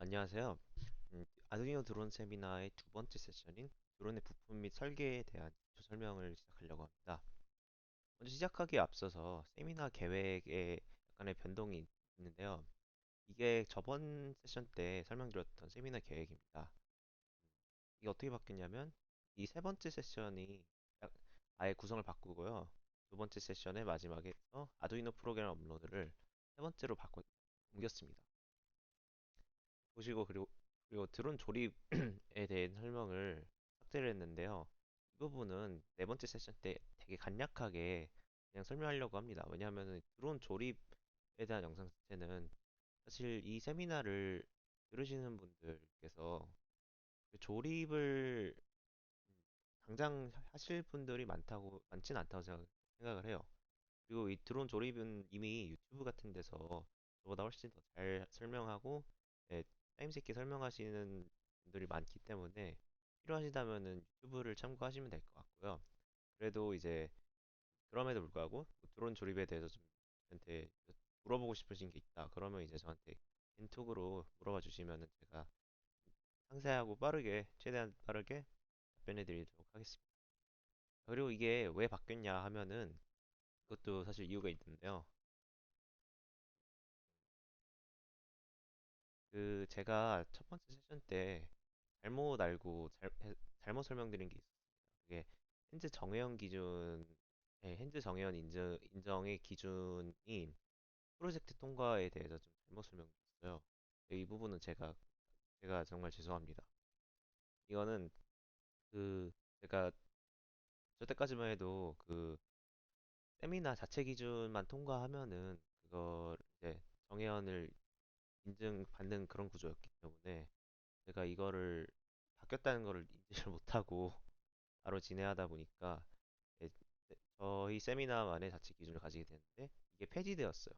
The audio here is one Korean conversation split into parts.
안녕하세요. 아두이노 드론 세미나의 두 번째 세션인 드론의 부품 및 설계에 대한 기초 설명을 시작하려고 합니다. 먼저 시작하기에 앞서서 세미나 계획에 약간의 변동이 있는데요. 이게 저번 세션 때 설명드렸던 세미나 계획입니다. 이게 어떻게 바뀌었냐면 이 세 번째 세션이 아예 구성을 바꾸고요. 두 번째 세션의 마지막에서 아두이노 프로그램 업로드를 세 번째로 옮겼습니다. 보시고 그리고 드론 조립에 대한 설명을 삭제를 했는데요. 이 부분은 네 번째 세션 때 되게 간략하게 그냥 설명하려고 합니다. 왜냐하면 드론 조립에 대한 영상 자체는 사실 이 세미나를 들으시는 분들께서 그 조립을 당장 하실 분들이 많진 않다고 생각을 해요. 그리고 이 드론 조립은 이미 유튜브 같은 데서 저보다 훨씬 더 잘 설명하고, 네, 타임스 있게 설명하시는 분들이 많기 때문에 필요하시다면은 유튜브를 참고하시면 될 것 같고요. 그래도 이제 그럼에도 불구하고 뭐 드론 조립에 대해서 좀 저한테 물어보고 싶으신 게 있다. 그러면 이제 저한테 톡으로 물어봐 주시면은 제가 상세하고 최대한 빠르게 답변해 드리도록 하겠습니다. 그리고 이게 왜 바뀌었냐 하면은 그것도 사실 이유가 있는데요. 그 제가 첫 번째 세션 때 잘못 설명드린 게 있었습니다. 그게 핸즈 정회원 기준, 핸즈 정회원 인정의 기준인 프로젝트 통과에 대해서 좀 잘못 설명드렸어요. 이 부분은 제가 정말 죄송합니다. 이거는 그 제가 저때까지만 해도 그 세미나 자체 기준만 통과하면은 그걸 이제 정회원을 인증받는 그런 구조였기 때문에 제가 이거를 바뀌었다는 거를 인지를 못하고 바로 진행하다 보니까 예, 저희 세미나만의 자체 기준을 가지게 되는데 이게 폐지되었어요.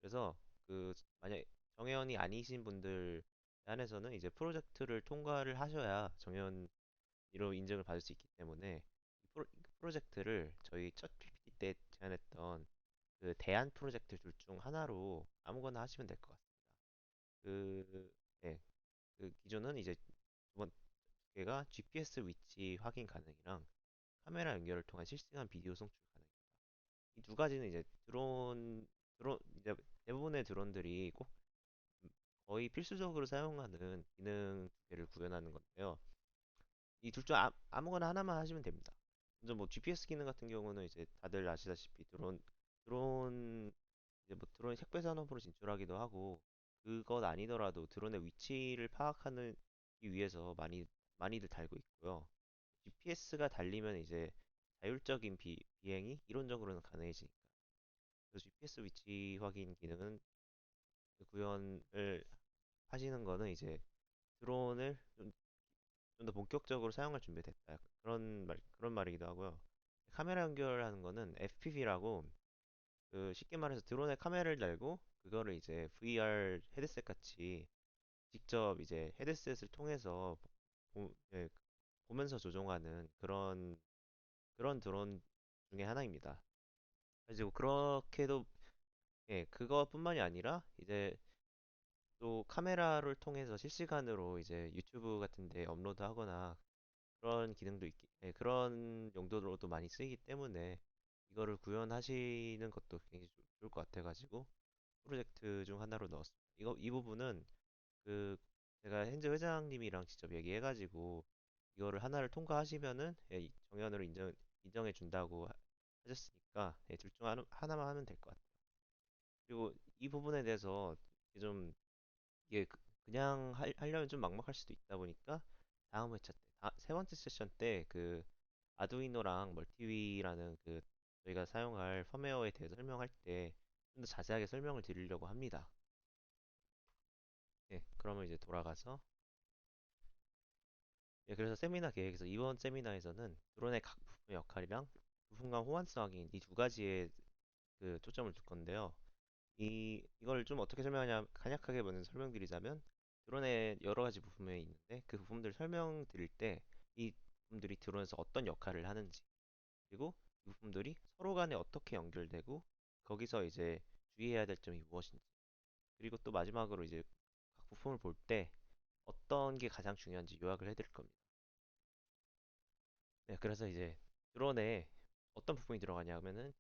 그래서 그 만약 정회원이 아니신 분들 안에서는 이제 프로젝트를 통과를 하셔야 정회원으로 인증을 받을 수 있기 때문에 이 프로젝트를 저희 첫 PPT 때 제안했던 그 대안 프로젝트 둘 중 하나로 아무거나 하시면 될 것 같습니다. 그, 네, 그 기준은 이제 두 개가 GPS 위치 확인 가능이랑 카메라 연결을 통한 실시간 비디오 송출 가능입니다. 이 두 가지는 이제 이제 대부분의 드론들이 꼭 거의 필수적으로 사용하는 기능 두 개를 구현하는 건데요. 이 둘 중 아무거나 하나만 하시면 됩니다. 먼저 뭐 GPS 기능 같은 경우는 이제 다들 아시다시피 드론 이제 뭐 드론이 택배 산업으로 진출하기도 하고 그것 아니더라도 드론의 위치를 파악하는 기 위해서 많이들 달고 있고요. GPS가 달리면 이제 자율적인 비행이 이론적으로는 가능해지니까. 그래서 GPS 위치 확인 기능은 그 구현을 하시는 거는 이제 드론을 좀 더 본격적으로 사용할 준비가 됐다. 약간 그런 말이기도 하고요. 카메라 연결하는 거는 FPV라고 그 쉽게 말해서 드론에 카메라를 달고 그거를 이제 VR 헤드셋 같이 직접 이제 헤드셋을 통해서 예, 보면서 조종하는 그런 드론 중에 하나입니다. 그래서 그렇게도 그것뿐만이 아니라 이제 또 카메라를 통해서 실시간으로 이제 유튜브 같은 데 업로드하거나 그런 용도로도 많이 쓰이기 때문에 이거를 구현하시는 것도 굉장히 좋을 것 같아가지고 프로젝트 중 하나로 넣었습니다. 이 부분은 그 제가 현재 회장님이랑 직접 얘기해가지고 이거를 하나를 통과하시면은 이 정연으로 인정해 준다고 하셨으니까 둘 중 하나만 하면 될 것 같아요. 그리고 이 부분에 대해서 좀 이게 그냥 하려면 좀 막막할 수도 있다 보니까 다음 회차 때, 세 번째 세션 때 그 아두이노랑 멀티위라는 그 저희가 사용할 펌웨어에 대해서 설명할 때 좀 더 자세하게 설명을 드리려고 합니다. 그러면 이제 돌아가서 그래서 세미나 계획에서 이번 세미나에서는 드론의 각 부품의 역할이랑 부품간 호환성 확인 이 두 가지에 그 초점을 둘 건데요. 이걸 좀 어떻게 설명하냐 간략하게 먼저 설명드리자면 드론에 여러 가지 부품이 있는데 그 부품들 설명드릴 때 이 부품들이 드론에서 어떤 역할을 하는지 그리고 이 부품들이 서로 간에 어떻게 연결되고 거기서 이제 주의해야 될 점이 무엇인지 그리고 또 마지막으로 이제 부품을 볼 때 어떤 게 가장 중요한지 요약을 해드릴 겁니다. 네, 그래서 이제 드론에 어떤 부품이 들어가냐 하면은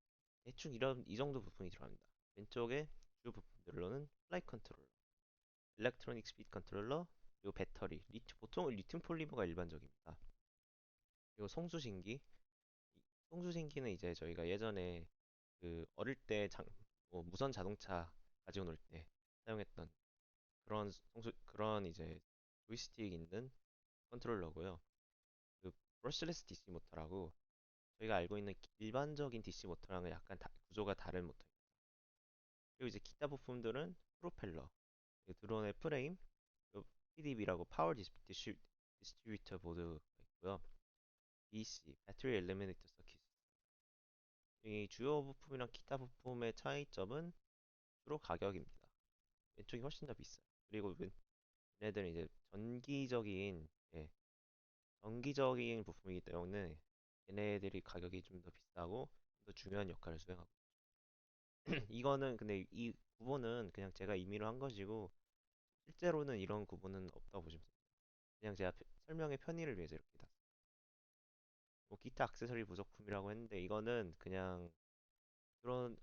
대충 이 정도 부품이 들어갑니다. 왼쪽에 주 부품들로는 플라이 컨트롤러, 일렉트로닉 스피드 컨트롤러, 그리고 배터리, 보통 리튬 폴리머가 일반적입니다. 그리고 송수신기, 송수신기는 이제 저희가 예전에 그 어릴 때 뭐 무선 자동차 가지고 놀 때 사용했던 그런 이제 조이스틱 있는 컨트롤러고요. 그 브러쉬레스 DC 모터라고 저희가 알고 있는 일반적인 DC 모터랑은 약간 구조가 다른 모터입니다. 그리고 이제 기타 부품들은 프로펠러, 드론의 프레임, PDB라고 파워 디스트리뷰터 보드가 있고요. BC, 배터리 엘리미네이터 서킷. 이 주요 부품이랑 기타 부품의 차이점은 주로 가격입니다. 왼쪽이 훨씬 더 비싸요. 그리고 얘네들은 이제 예, 전기적인 부품이기 때문에 얘네들이 가격이 좀 더 비싸고 좀 더 중요한 역할을 수행하고 이거는 근데 이 구분은 그냥 제가 임의로 한 것이고 실제로는 이런 구분은 없다고 보시면 됩니다. 그냥 제가 설명의 편의를 위해서 이렇게 다. 뭐 기타 액세서리 부속품이라고 했는데 이거는 그냥 그런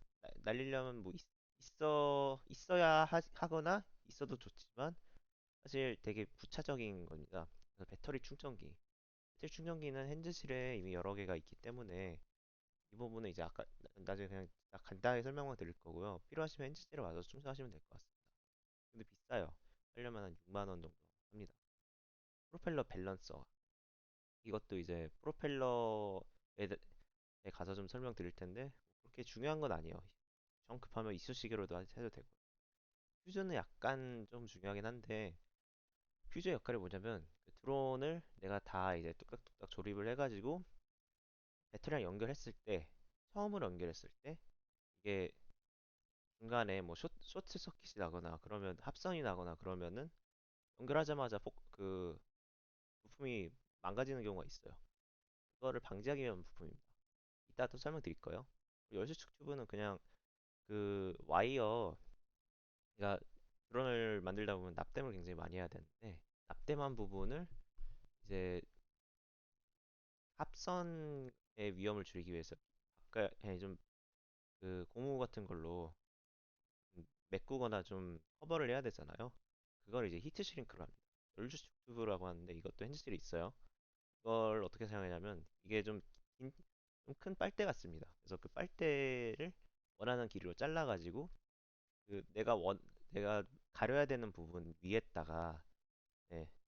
날리려면 뭐 있어야 하거나 있어도 좋지만 사실 되게 부차적인 겁니다. 그래서 배터리 충전기는 핸즈실에 이미 여러 개가 있기 때문에 이 부분은 이제 아까 나중에 그냥 딱 간단하게 설명만 드릴 거고요. 필요하시면 핸즈실에 와서 충전하시면 될 것 같습니다. 근데 비싸요. 하려면 한 6만 원 정도 합니다. 프로펠러 밸런서. 이것도 이제 프로펠러에 가서 좀 설명드릴 텐데 그렇게 중요한 건 아니에요. 정 급하면 이쑤시개로도 해도 되고. 퓨즈는 약간 좀 중요하긴 한데 퓨즈의 역할이 뭐냐면 그 드론을 내가 다 이제 뚝딱뚝딱 조립을 해가지고 배터리랑 연결했을 때 처음으로 연결했을 때 이게 중간에 뭐 쇼트 서킷이 나거나 그러면 합선이 나거나 그러면은 연결하자마자 그 부품이 망가지는 경우가 있어요. 그거를 방지하기 위한 부품입니다. 이따 또 설명드릴 거예요. 열수축 튜브는 그냥 그 와이어, 그러니까 드론을 만들다 보면 납땜을 굉장히 많이 해야 되는데 납땜한 부분을 이제 합선의 위험을 줄이기 위해서 아까 좀 그 고무 같은 걸로 메꾸거나 좀 커버를 해야 되잖아요. 그걸 이제 히트 슈링크로 합니다. 열수축 튜브라고 하는데 이것도 핸즈실에 있어요. 이걸 어떻게 사용하냐면 이게 좀 큰 빨대 같습니다. 그래서 그 빨대를 원하는 길이로 잘라가지고 그 내가 가려야 되는 부분 위에다가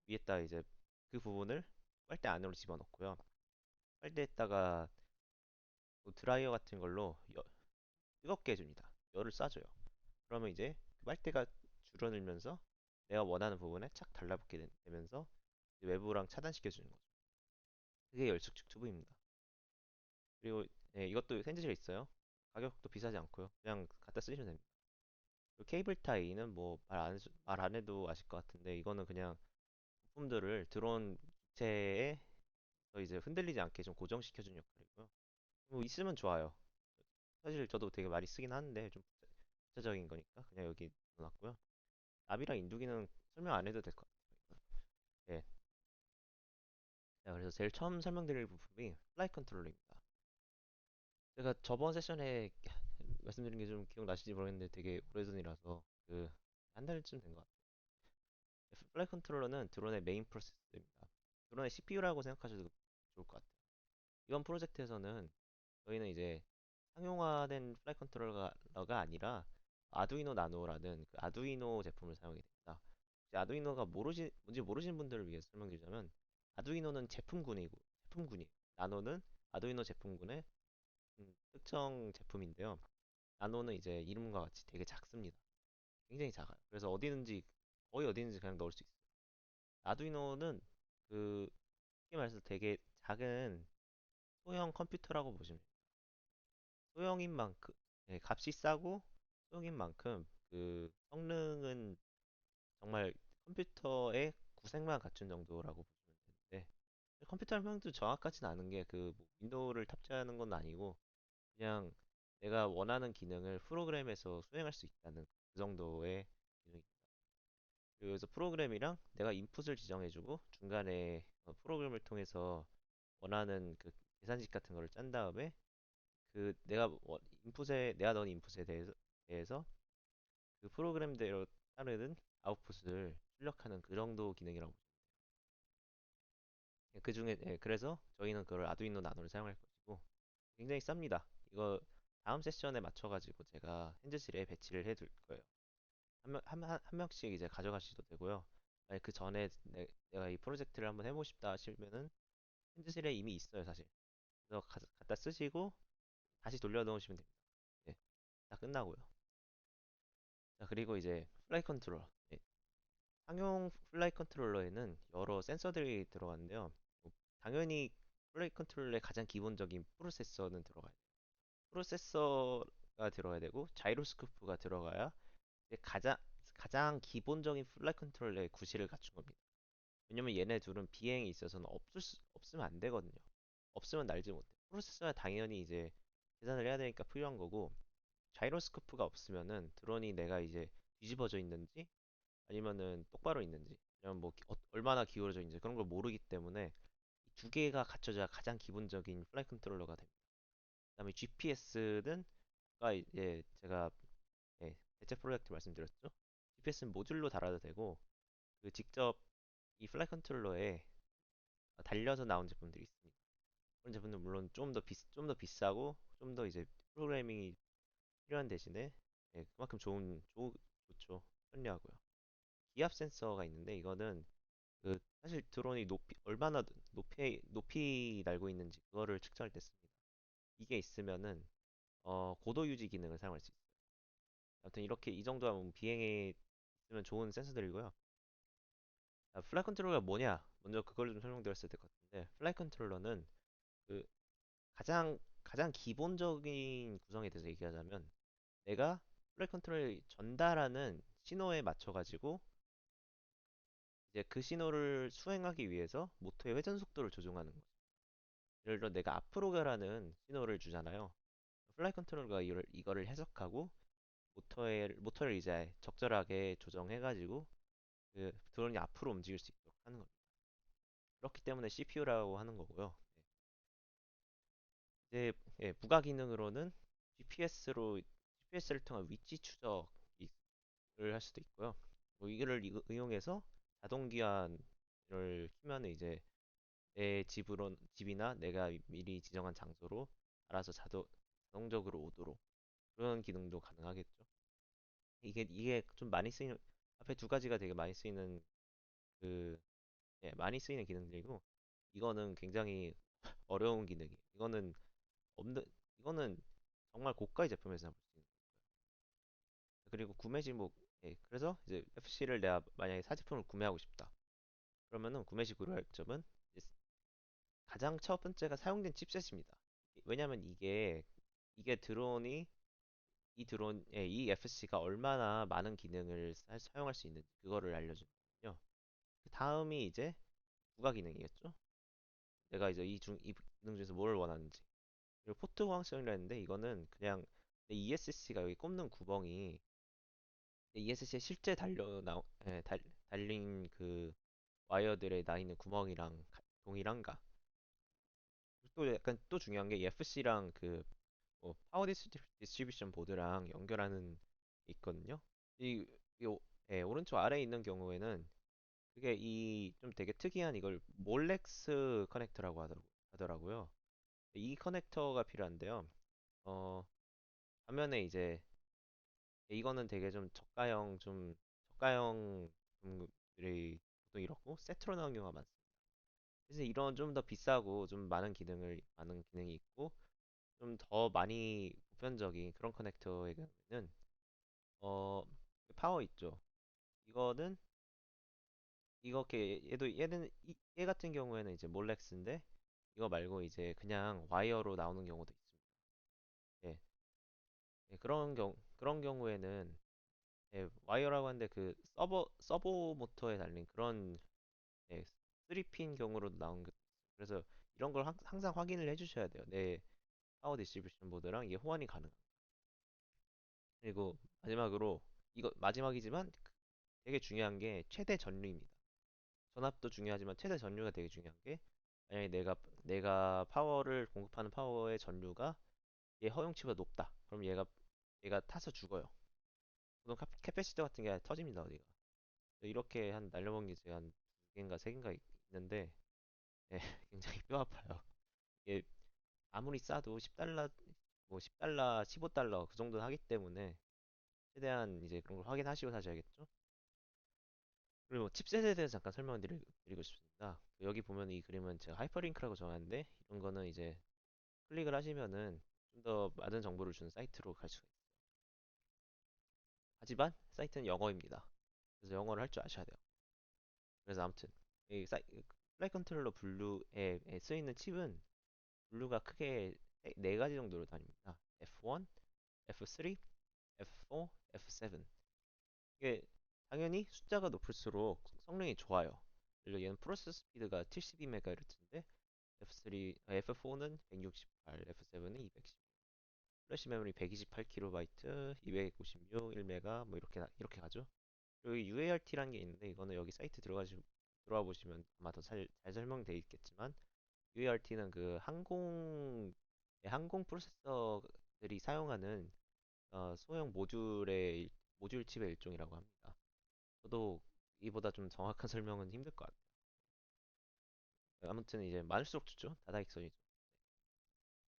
위에다가 이제 그 부분을 빨대 안으로 집어넣고요. 빨대에다가 뭐 드라이어 같은 걸로 뜨겁게 해줍니다. 열을 쏴줘요. 그러면 이제 그 빨대가 줄어들면서 내가 원하는 부분에 착 달라붙게 되면서 외부랑 차단시켜주는 거죠. 그게 열수축 튜브입니다. 그리고 이것도 센즈실에 있어요. 가격도 비싸지 않고요. 그냥 갖다 쓰시면 됩니다. 그리고 케이블 타이는 뭐 말 안 해도 아실 것 같은데 이거는 그냥 부품들을 드론 기체에 이제 흔들리지 않게 좀 고정시켜주는 역할이고요. 뭐 있으면 좋아요. 사실 저도 되게 많이 쓰긴 하는데 좀 부차적인 거니까 그냥 여기 넣어놨고요. 나비랑 인두기는 설명 안 해도 될 것 같아요. 예. 자, 그래서 제일 처음 설명드릴 부품이 플라이 컨트롤러입니다. 제가 저번 세션에 말씀드린 게 좀 기억나실지 모르겠는데 되게 오래전이라서 그 한 달쯤 된 것 같아요. 플라이 컨트롤러는 드론의 메인 프로세서입니다. 드론의 CPU라고 생각하셔도 좋을 것 같아요. 이번 프로젝트에서는 저희는 이제 상용화된 플라이 컨트롤러가 아니라 아두이노 나노라는 그 아두이노 제품을 사용하게 됩니다. 혹시 아두이노가 뭔지 모르시는 분들을 위해서 설명드리자면 아두이노는 제품군이에요. 나노는 아두이노 제품군의 특정 제품인데요. 나노는 이제 이름과 같이 되게 작습니다. 굉장히 작아요. 그래서 거의 어디든지 그냥 넣을 수 있어요. 아두이노는 그 쉽게 말해서 되게 작은 소형 컴퓨터라고 보시면 돼요. 소형인 만큼 값이 싸고 소형인 만큼 그 성능은 정말 컴퓨터의 구색만 갖춘 정도라고 보시면 되는데 컴퓨터 설명도 정확하진 않은 게 그 윈도우를 탑재하는 건 아니고 그냥 내가 원하는 기능을 프로그램에서 수행할 수 있다는 그 정도의 기능입니다. 그래서 프로그램이랑 내가 인풋을 지정해주고 중간에 프로그램을 통해서 원하는 그 계산식 같은 거를 짠 다음에 그 내가 넣은 인풋에 대해서 그 프로그램대로 따르는 아웃풋을 출력하는 그 정도 기능이라고 보시면 돼요. 그 중에 그래서 저희는 그걸 아두이노 나노를 사용할 것이고 굉장히 쌉니다. 이거 다음 세션에 맞춰가지고 제가 핸즈실에 배치를 해둘 거예요. 한 명씩 이제 가져가셔도 되고요. 만약 그 전에 내가 이 프로젝트를 한번 해보고 싶다 하시면은 핸즈실에 이미 있어요, 사실. 그래서 갖다 쓰시고 다시 돌려놓으시면 됩니다. 네, 다 끝나고요. 자, 그리고 이제 플라이 컨트롤러. 네, 상용 플라이 컨트롤러에는 여러 센서들이 들어가는데요. 뭐, 당연히 플라이 컨트롤러의 가장 기본적인 프로세서는 들어가요. 프로세서가 들어가야 되고 자이로스코프가 들어가야 이제 가장 기본적인 플라이 컨트롤러의 구실을 갖춘 겁니다. 왜냐면 얘네 둘은 비행에 있어서는 없으면 안 되거든요. 없으면 날지 못해. 프로세서야 당연히 이제 계산을 해야 되니까 필요한 거고, 자이로스코프가 없으면은 드론이 내가 이제 뒤집어져 있는지 아니면은 똑바로 있는지, 아니면 뭐 얼마나 기울어져 있는지 그런 걸 모르기 때문에 두 개가 갖춰져야 가장 기본적인 플라이 컨트롤러가 됩니다. 그다음에 GPS는 아까 이제 제가 대체 프로젝트 말씀드렸죠. GPS는 모듈로 달아도 되고 그 직접 이 플라이 컨트롤러에 달려서 나온 제품들이 있습니다. 그런 제품들 물론 좀 더 비싸고 좀 더 이제 프로그래밍이 필요한 대신에 그만큼 좋죠. 편리하고요. 기압 센서가 있는데 이거는 그 사실 드론이 얼마나 높이 날고 있는지 그거를 측정할 때 씁니다. 이게 있으면은 고도 유지 기능을 사용할 수 있어요. 아무튼 이렇게 이 정도 하면 비행에 있으면 좋은 센서들이고요. 플라이 컨트롤러가 뭐냐? 먼저 그걸 좀 설명드렸어야 될 것 같은데 플라이 컨트롤러는 그 가장 기본적인 구성에 대해서 얘기하자면 내가 플라이 컨트롤을 전달하는 신호에 맞춰가지고 이제 그 신호를 수행하기 위해서 모터의 회전 속도를 조정하는 거죠. 예를 들어 내가 앞으로 가라는 신호를 주잖아요. 플라이 컨트롤러가 이거를 해석하고 모터를 이제 적절하게 조정해가지고 그 드론이 앞으로 움직일 수 있도록 하는 겁니다. 그렇기 때문에 CPU라고 하는 거고요. 이제 부가 기능으로는 GPS를 통한 위치 추적을 할 수도 있고요. 뭐 이거를 이용해서 자동 귀환을 키면은 이제 내 집이나 내가 미리 지정한 장소로 알아서 자동적으로 오도록 그런 기능도 가능하겠죠. 이게 좀 많이 쓰이는 앞에 두 가지가 되게 그 많이 쓰이는 기능들이고 이거는 굉장히 어려운 기능이에요. 없는 이거는 정말 고가의 제품에서 볼 수 있는 거예요. 그리고 구매 지목 그래서 이제 FC를 내가 만약에 사제품을 구매하고 싶다. 그러면은 구매 시 고려할 점은 이제 가장 첫 번째가 사용된 칩셋입니다. 왜냐면 이게 이 FC가 얼마나 많은 기능을 사용할 수 있는지 그거를 알려주거든요. 그 다음이 이제 부가 기능이겠죠. 내가 이제 이 기능 중에서 뭘 원하는지. 그리고 포트 호환성이라 했는데 이거는 그냥 내 ESC가 여기 꼽는 구멍이 ESC에 실제 달린 그 와이어들에 나 있는 구멍이랑 동일한가. 또 약간 또 중요한 게 FC랑 파워 디스트리뷰션 보드랑 연결하는 게 있거든요. 이, 오른쪽 아래에 있는 경우에는 그게 이 좀 되게 특이한 이걸 몰렉스 커넥터라고 하더라고요. 이 커넥터가 필요한데요. 어, 화면에 이제 이거는 되게 좀 저가형 제품들이 보통 이렇고 세트로 나온 경우가 많습니다. 그래서 이런 좀 더 비싸고 좀 많은 기능이 있고 좀 더 많이 보편적인 그런 커넥터의 경우에는 어 파워 있죠. 이거는 얘 같은 경우에는 이제 몰렉스인데 이거 말고 이제 그냥 와이어로 나오는 경우도 있습니다. 예, 그런 경우에는 와이어라고 하는데 그 서버 모터에 달린 그런 3핀 경우로도 나온 게 그래서 이런 걸 항상 확인을 해주셔야 돼요. 내 파워 디스트리뷰션 보드랑 이게 호환이 가능. 그리고 마지막으로 이거 마지막이지만 되게 중요한 게 최대 전류입니다. 전압도 중요하지만 최대 전류가 되게 중요한 게 만약에 내가 파워를 공급하는 파워의 전류가 얘 허용치보다 높다. 그럼 얘가 타서 죽어요. 보통 캐패시터 같은 게 터집니다, 어디가. 이렇게 한 날려먹은 게 제가 한 두 개인가 세 개인가 있는데 예, 굉장히 뼈 아파요. 이게 아무리 싸도 10달러, 뭐 10달러, 15달러 그 정도는 하기 때문에 최대한 이제 그런 걸 확인하시고 사셔야겠죠? 그리고 칩셋에 대해서 잠깐 드리고 싶습니다. 여기 보면 이 그림은 제가 하이퍼링크라고 정하는데 이런 거는 이제 클릭을 하시면은 좀 더 많은 정보를 주는 사이트로 갈 수가 있어요. 하지만 사이트는 영어입니다. 그래서 영어를 할 줄 아셔야 돼요. 그래서 아무튼 이 플라이 컨트롤러 블루에 쓰이는 칩은 블루가 크게 네 가지 정도로 다닙니다. F1, F3, F4, F7. 이게 당연히 숫자가 높을수록 성능이 좋아요. 그리고 얘는 프로세서 스피드가 72MHz인데 F4는 168, F7은 210. 플래시 메모리 128KB, 256, 1메가 뭐 이렇게 가죠. 여기 UART라는 게 있는데 이거는 여기 사이트 들어와 보시면 아마 더 잘 설명되어 있겠지만 UART는 그 항공 프로세서들이 사용하는 소형 모듈 칩의 일종이라고 합니다. 저도 이보다 좀 정확한 설명은 힘들 것 같아요. 아무튼 이제 많을수록 좋죠. 다다익선이죠.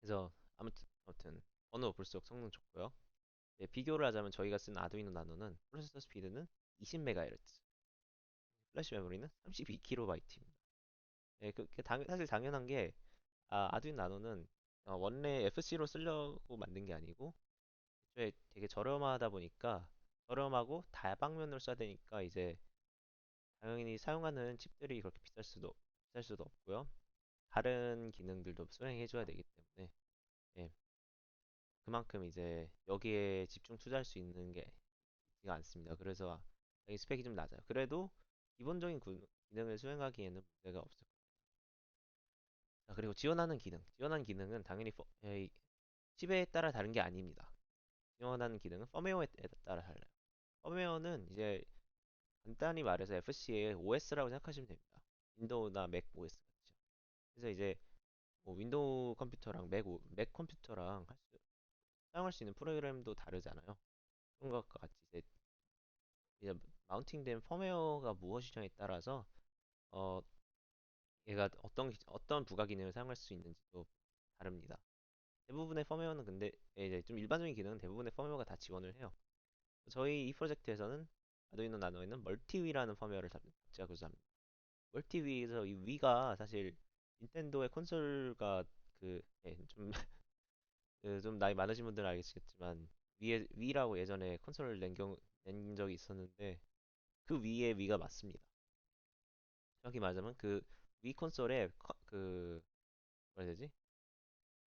그래서 아무튼 어느 볼수록 성능 좋고요. 예, 비교를 하자면 저희가 쓴 아두이노 나노는 프로세서 스피드는 20MHz, 플래시 메모리는 32KB입니다. 예, 사실 당연한 게 아두이노 나노는 원래 FC로 쓰려고 만든 게 아니고 애초에 되게 저렴하다 보니까 저렴하고 다방면으로 써야 되니까 이제 당연히 사용하는 칩들이 그렇게 비쌀 수도 없고요. 다른 기능들도 수행해줘야 되기 때문에 예, 그만큼 이제 여기에 집중 투자할 수 있는 게 있지가 않습니다. 그래서 이 스펙이 좀 낮아요. 그래도 기본적인 기능을 수행하기에는 문제가 없을 거예요. 자, 그리고 지원하는 기능은 당연히 칩에 따라 다른 게 아닙니다. 지원하는 기능은 펌웨어에 따라 달라요. 펌웨어는 이제 간단히 말해서 FC의 OS라고 생각하시면 됩니다. 윈도우나 맥 OS 같죠. 그래서 이제 뭐 윈도우 컴퓨터랑 맥 컴퓨터랑 사용할 수 있는 프로그램도 다르잖아요. 그런 것과 같이 이제 마운팅된 펌웨어가 무엇이냐에 따라서 어, 얘가 어떤 부가 기능을 사용할 수 있는지도 다릅니다. 대부분의 펌웨어는 근데 이제 좀 일반적인 기능은 대부분의 펌웨어가 다 지원을 해요. 저희 이 프로젝트에서는 아두이노 나노에는 멀티위라는 펌웨어를 잡지하고자 합니다. 멀티위에서 이 위가 사실 닌텐도의 콘솔과 좀, 좀 나이 많으신 분들은 알겠지만 위라고 예전에 콘솔을 낸 적이 있었는데 그 위에 위가 맞습니다. 정확히 말하자면 그 위 콘솔에 뭐라 해야 되지?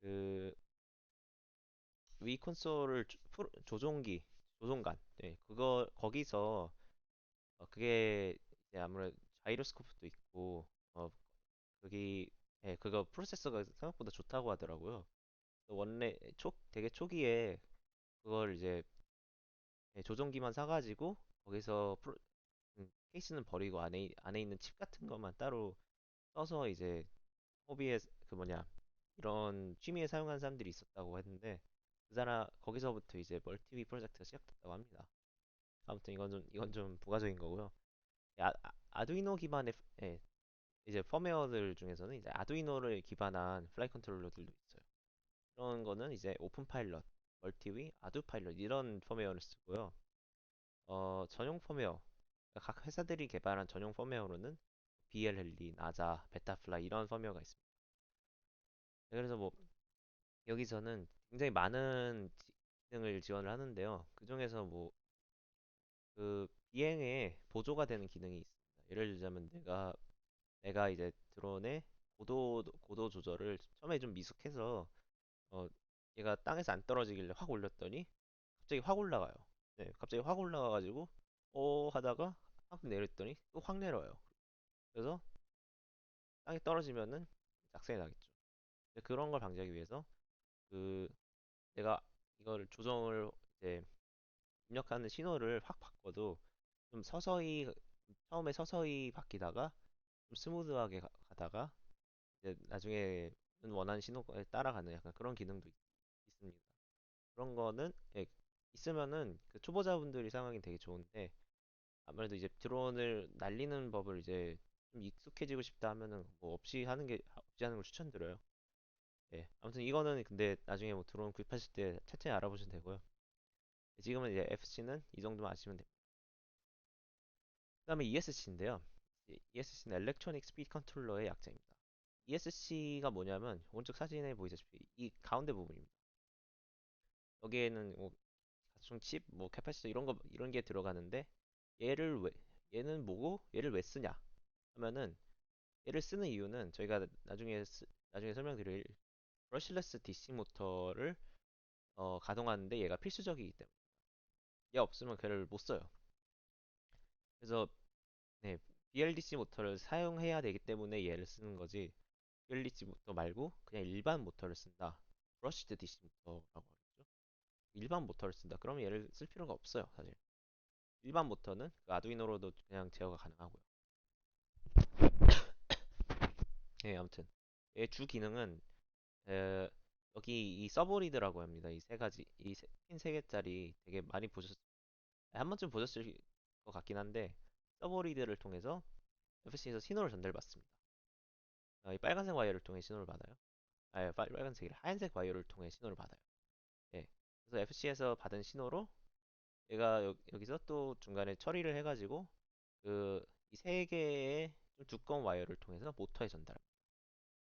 그 위 콘솔을 조종간, 네, 거기서 그게 이제 아무래도 자이로스코프도 있고 거기 그거 프로세서가 생각보다 좋다고 하더라고요. 되게 초기에 그걸 이제 조종기만 사가지고 거기서 케이스는 버리고 안에 있는 칩 같은 것만 따로 써서 이제 호비에 그 뭐냐 이런 취미에 사용하는 사람들이 있었다고 했는데 거기서부터 이제 멀티비 프로젝트가 시작됐다고 합니다. 아무튼 이건 좀 부가적인 거고요. 아두이노 기반의 이제 펌웨어들 중에서는 이제 아두이노를 기반한 플라이 컨트롤러들도 있어요. 그런 거는 이제 오픈 파일럿, 멀티위, 아두 파일럿 이런 펌웨어를 쓰고요. 전용 펌웨어, 그러니까 각 회사들이 개발한 전용 펌웨어로는 BLLE, 나자, 베타플라이 이런 펌웨어가 있습니다. 그래서 뭐 여기서는 굉장히 많은 기능을 지원을 하는데요. 그 중에서 뭐 그 비행에 보조가 되는 기능이 있습니다. 예를 들자면 내가 이제 드론의 고도 조절을 처음에 좀 미숙해서 어, 얘가 땅에서 안 떨어지길래 확 올렸더니 갑자기 확 올라가요. 네, 갑자기 확 올라가가지고 하다가 확 내렸더니 또 확 내려요. 그래서 땅에 떨어지면은 낙생이 나겠죠. 그런 걸 방지하기 위해서 그 내가 이걸 조정을 이제 입력하는 신호를 확 바꿔도 좀 서서히 처음에 서서히 바뀌다가 좀 스무드하게 가다가 이제 나중에는 원하는 신호에 따라가는 약간 그런 기능도 있습니다. 그런 거는 예, 있으면은 그 초보자분들이 사용하기 되게 좋은데 아무래도 이제 드론을 날리는 법을 이제 좀 익숙해지고 싶다 하면은 뭐 없이 하는 걸 추천드려요. 예. 아무튼 이거는 근데 나중에 뭐 드론 구입하실 때 차차히 알아보시면 되고요. 지금은 이제 FC는 이 정도만 아시면 됩니다. 그다음에 ESC인데요. ESC는 Electronic Speed Controller의 약자입니다. ESC가 뭐냐면 오른쪽 사진에 보이다시피 이 가운데 부분입니다. 여기에는 뭐 가충 칩, 뭐 캐파시터 이런 게 들어가는데 얘를 왜 얘는 뭐고 얘를 왜 쓰냐 하면은 얘를 쓰는 이유는 저희가 나중에 설명드릴 브러쉬레스 DC 모터를 가동하는데 얘가 필수적이기 때문에 얘 없으면 걔를 못 써요. 그래서 네, BLDC 모터를 사용해야 되기 때문에 얘를 쓰는 거지. BLDC 모터 말고 그냥 일반 모터를 쓴다. 브러쉬드 DC 모터라고 하겠죠. 일반 모터를 쓴다. 그러면 얘를 쓸 필요가 없어요, 사실. 일반 모터는 그 아두이노로도 그냥 제어가 가능하고요. 네, 아무튼 얘 주 기능은 에, 여기 이 서브리드라고 합니다. 이 세 가지, 핀 세 개짜리 되게 많이 한 번쯤 보셨을 것 같긴 한데 서브리드를 통해서 FC에서 신호를 전달받습니다. 이 빨간색 와이어를 통해 신호를 받아요. 빨간색이 하얀색 와이어를 통해 신호를 받아요. 예. 그래서 FC에서 받은 신호로 얘가 여기서 또 중간에 처리를 해가지고 그 이 세 개의 좀 두꺼운 와이어를 통해서 모터에 전달합니다.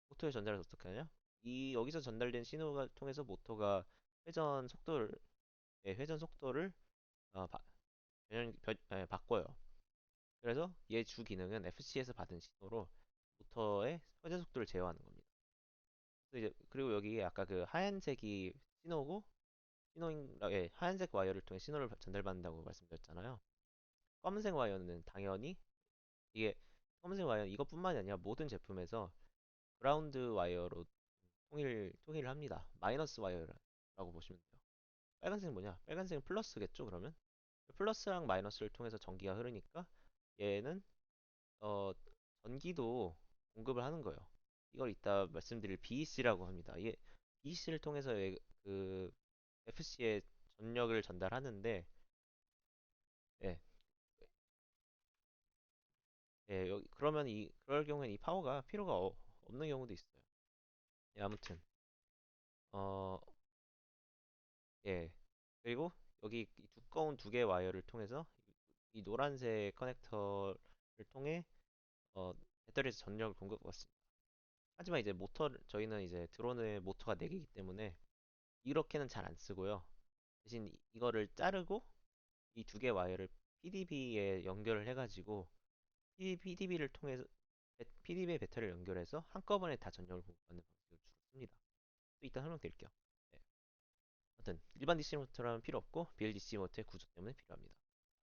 모터에 전달해서 어떻게 하냐? 이 여기서 전달된 신호가 통해서 모터가 회전 속도를 회전 속도를 어, 바, 바꿔요. 그래서 얘 주 기능은 FC에서 받은 신호로 모터의 회전 속도를 제어하는 겁니다. 그리고 여기 아까 그 하얀색이 신호고 하얀색 와이어를 통해 신호를 전달받는다고 말씀드렸잖아요. 검은색 와이어는 당연히 이게 검은색 와이어는 이것뿐만이 아니라 모든 제품에서 그라운드 와이어로 통일을 합니다. 마이너스 와이어라고 보시면 돼요. 빨간색은 뭐냐? 빨간색은 플러스겠죠, 그러면? 플러스랑 마이너스를 통해서 전기가 흐르니까 얘는 어, 전기도 공급을 하는 거예요. 이걸 이따 말씀드릴 BEC라고 합니다. BEC를 통해서 그 FC에 전력을 전달하는데 예, 그러면 그럴 경우엔 이 파워가 필요가 없는 경우도 있어요. 예, 아무튼 어, 예. 그리고 여기 이 두꺼운 두 개의 와이어를 통해서 이 노란색 커넥터를 통해 어, 배터리에서 전력을 공급받습니다. 하지만 이제 저희는 이제 드론의 모터가 4개이기 때문에 이렇게는 잘 안 쓰고요. 대신 이거를 자르고 이 두 개 와이어를 PDB에 연결을 해가지고 PDB를 통해서 PDB에 배터리를 연결해서 한꺼번에 다 전력을 공급하는 방식을 주로 씁니다. 또 이따 설명드릴게요. 네. 아무튼 일반 DC 모터라면 필요 없고 BLDC 모터의 구조 때문에 필요합니다.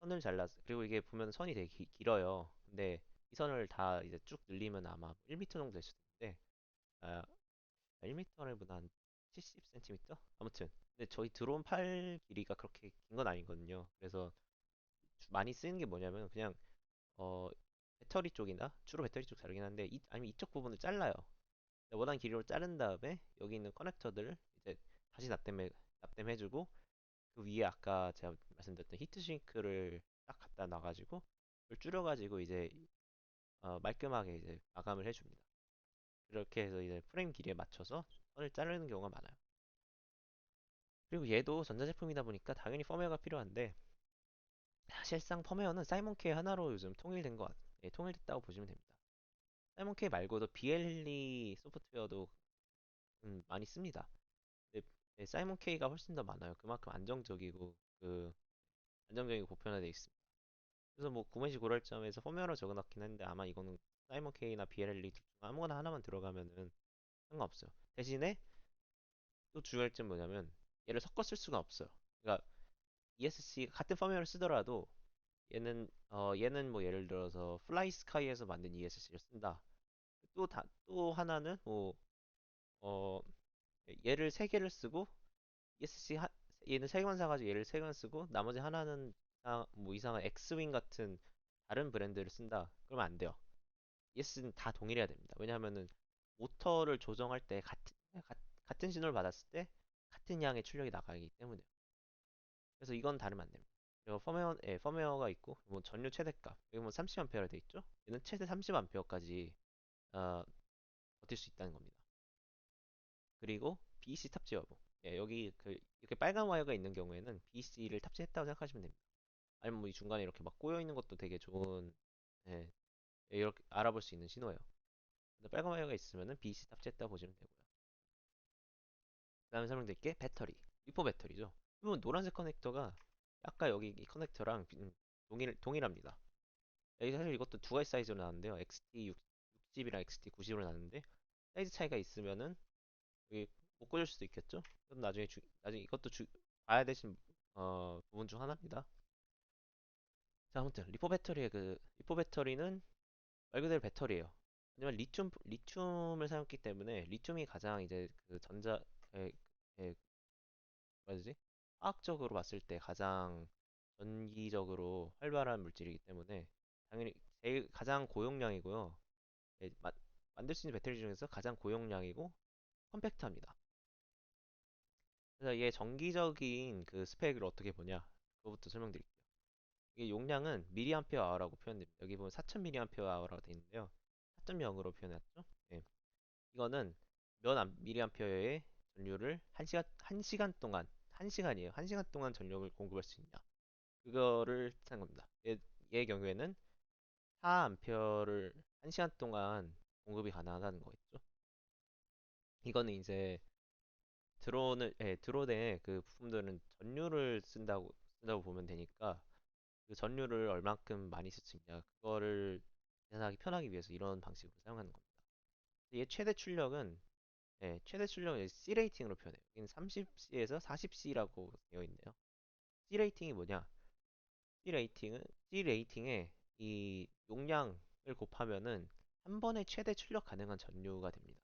선을 잘라서 그리고 이게 보면 선이 되게 길어요. 근데 이 선을 다 이제 쭉 늘리면 아마 1m 정도 될 수도 있는데 아, 1m보다 한 70cm? 아무튼 근데 저희 드론 팔 길이가 그렇게 긴 건 아니거든요. 그래서 많이 쓰는 게 뭐냐면 그냥 어 배터리 쪽이나 주로 배터리 쪽 자르긴 한데 아니면 이쪽 부분을 잘라요. 원하는 길이로 자른 다음에 여기 있는 커넥터들을 이제 다시 납땜해주고 그 위에 아까 제가 말씀드렸던 히트싱크를 딱 갖다 놔가지고 그걸 줄여가지고 이제 말끔하게 이제 마감을 해줍니다. 그렇게 해서 이제 프레임 길이에 맞춰서 선을 자르는 경우가 많아요. 그리고 얘도 전자제품이다 보니까 당연히 펌웨어가 필요한데 사실상 펌웨어는 사이먼 K 하나로 요즘 통일됐다고 보시면 됩니다. 사이먼 K 말고도 비엘리 소프트웨어도 많이 씁니다. 근데 사이먼 K가 훨씬 더 많아요. 그만큼 안정적이고 보편화되어 있습니다. 그래서 뭐 구매 시 고를 점에서 펌웨어로 적어놨긴 했는데 아마 이거는 사이먼 K나 비엘리 둘 중 아무거나 하나만 들어가면은 상관없어요. 대신에 또 주의할 점은 뭐냐면 얘를 섞어 쓸 수가 없어요. 그러니까 ESC 같은 펌웨어를 쓰더라도 얘는 뭐 예를 들어서 플라이 스카이에서 만든 ESC를 쓴다. 또 하나는 뭐 어, 얘를 세 개를 쓰고 ESC 얘는 세 개만 사가지고 얘를 세 개만 쓰고 나머지 하나는 뭐 이상한 엑스윙 같은 다른 브랜드를 쓴다. 그러면 안 돼요. ES는 다 동일해야 됩니다. 왜냐하면은 모터를 조정할 때 같은 신호를 받았을 때 같은 양의 출력이 나가기 때문에요. 그래서 이건 다르면 안 됩니다. 그리고 펌웨어가 있고 뭐 전류 최대값 여기 뭐 30A라 돼 있죠? 얘는 최대 30A까지 버틸 수 있다는 겁니다. 그리고 BEC 탑재 여부. 예, 여기 이렇게 빨간 와이어가 있는 경우에는 BEC를 탑재했다고 생각하시면 됩니다. 아니면 뭐 이 중간에 이렇게 막 꼬여 있는 것도 되게 좋은 예, 이렇게 알아볼 수 있는 신호예요. 근데 빨간 와이어가 있으면은 BEC 탑재했다고 보시면 되고요. 그다음에 설명드릴게 배터리. 리포 배터리죠. 이건 노란색 커넥터가 아까 여기 이 커넥터랑 동일합니다. 여기 사실 이것도 두 가지 사이즈로 나왔는데요. XT 60이랑 XT 90으로 나왔는데 사이즈 차이가 있으면은 여기 못 꽂을 수도 있겠죠? 그건 나중에 이것도 봐야 되신 부분 중 하나입니다. 자, 아무튼 리포 배터리는 말 그대로 배터리예요. 하지만 리튬을 사용했기 때문에 리튬이 가장 이제 그 에, 뭐라 해야 되지? 화학적으로 봤을 때 가장 전기적으로 활발한 물질이기 때문에 당연히 제일 가장 고용량이고요. 예, 만들 수 있는 배터리 중에서 가장 고용량이고 컴팩트합니다. 그래서 얘 정기적인 그 스펙을 어떻게 보냐? 그거부터 설명드릴게요. 이게 용량은 미리암페어 아워라고 표현됩니다. 여기 보면 4000mAh 아워라고 되어 있는데요. 4.0으로 표현했죠? 예. 이거는 몇 미리암페어의 전류를 1시간 동안 1시간이에요. 1시간 동안 전력을 공급할 수 있냐? 그거를 뜻하는 겁니다. 얘의 경우에는 4A를 1시간 동안 공급이 가능하다는 거겠죠. 이거는 이제 드론의 그 부품들은 쓴다고 보면 되니까 그 전류를 얼만큼 많이 쓸 수 있냐 그거를 계산하기 편하기 위해서 이런 방식으로 사용하는 겁니다. 얘 최대 출력은 C 레이팅으로 표현해요. 여기는 30C에서 40C라고 되어 있네요. C 레이팅이 뭐냐? C 레이팅에 이 용량을 곱하면은 한 번에 최대 출력 가능한 전류가 됩니다.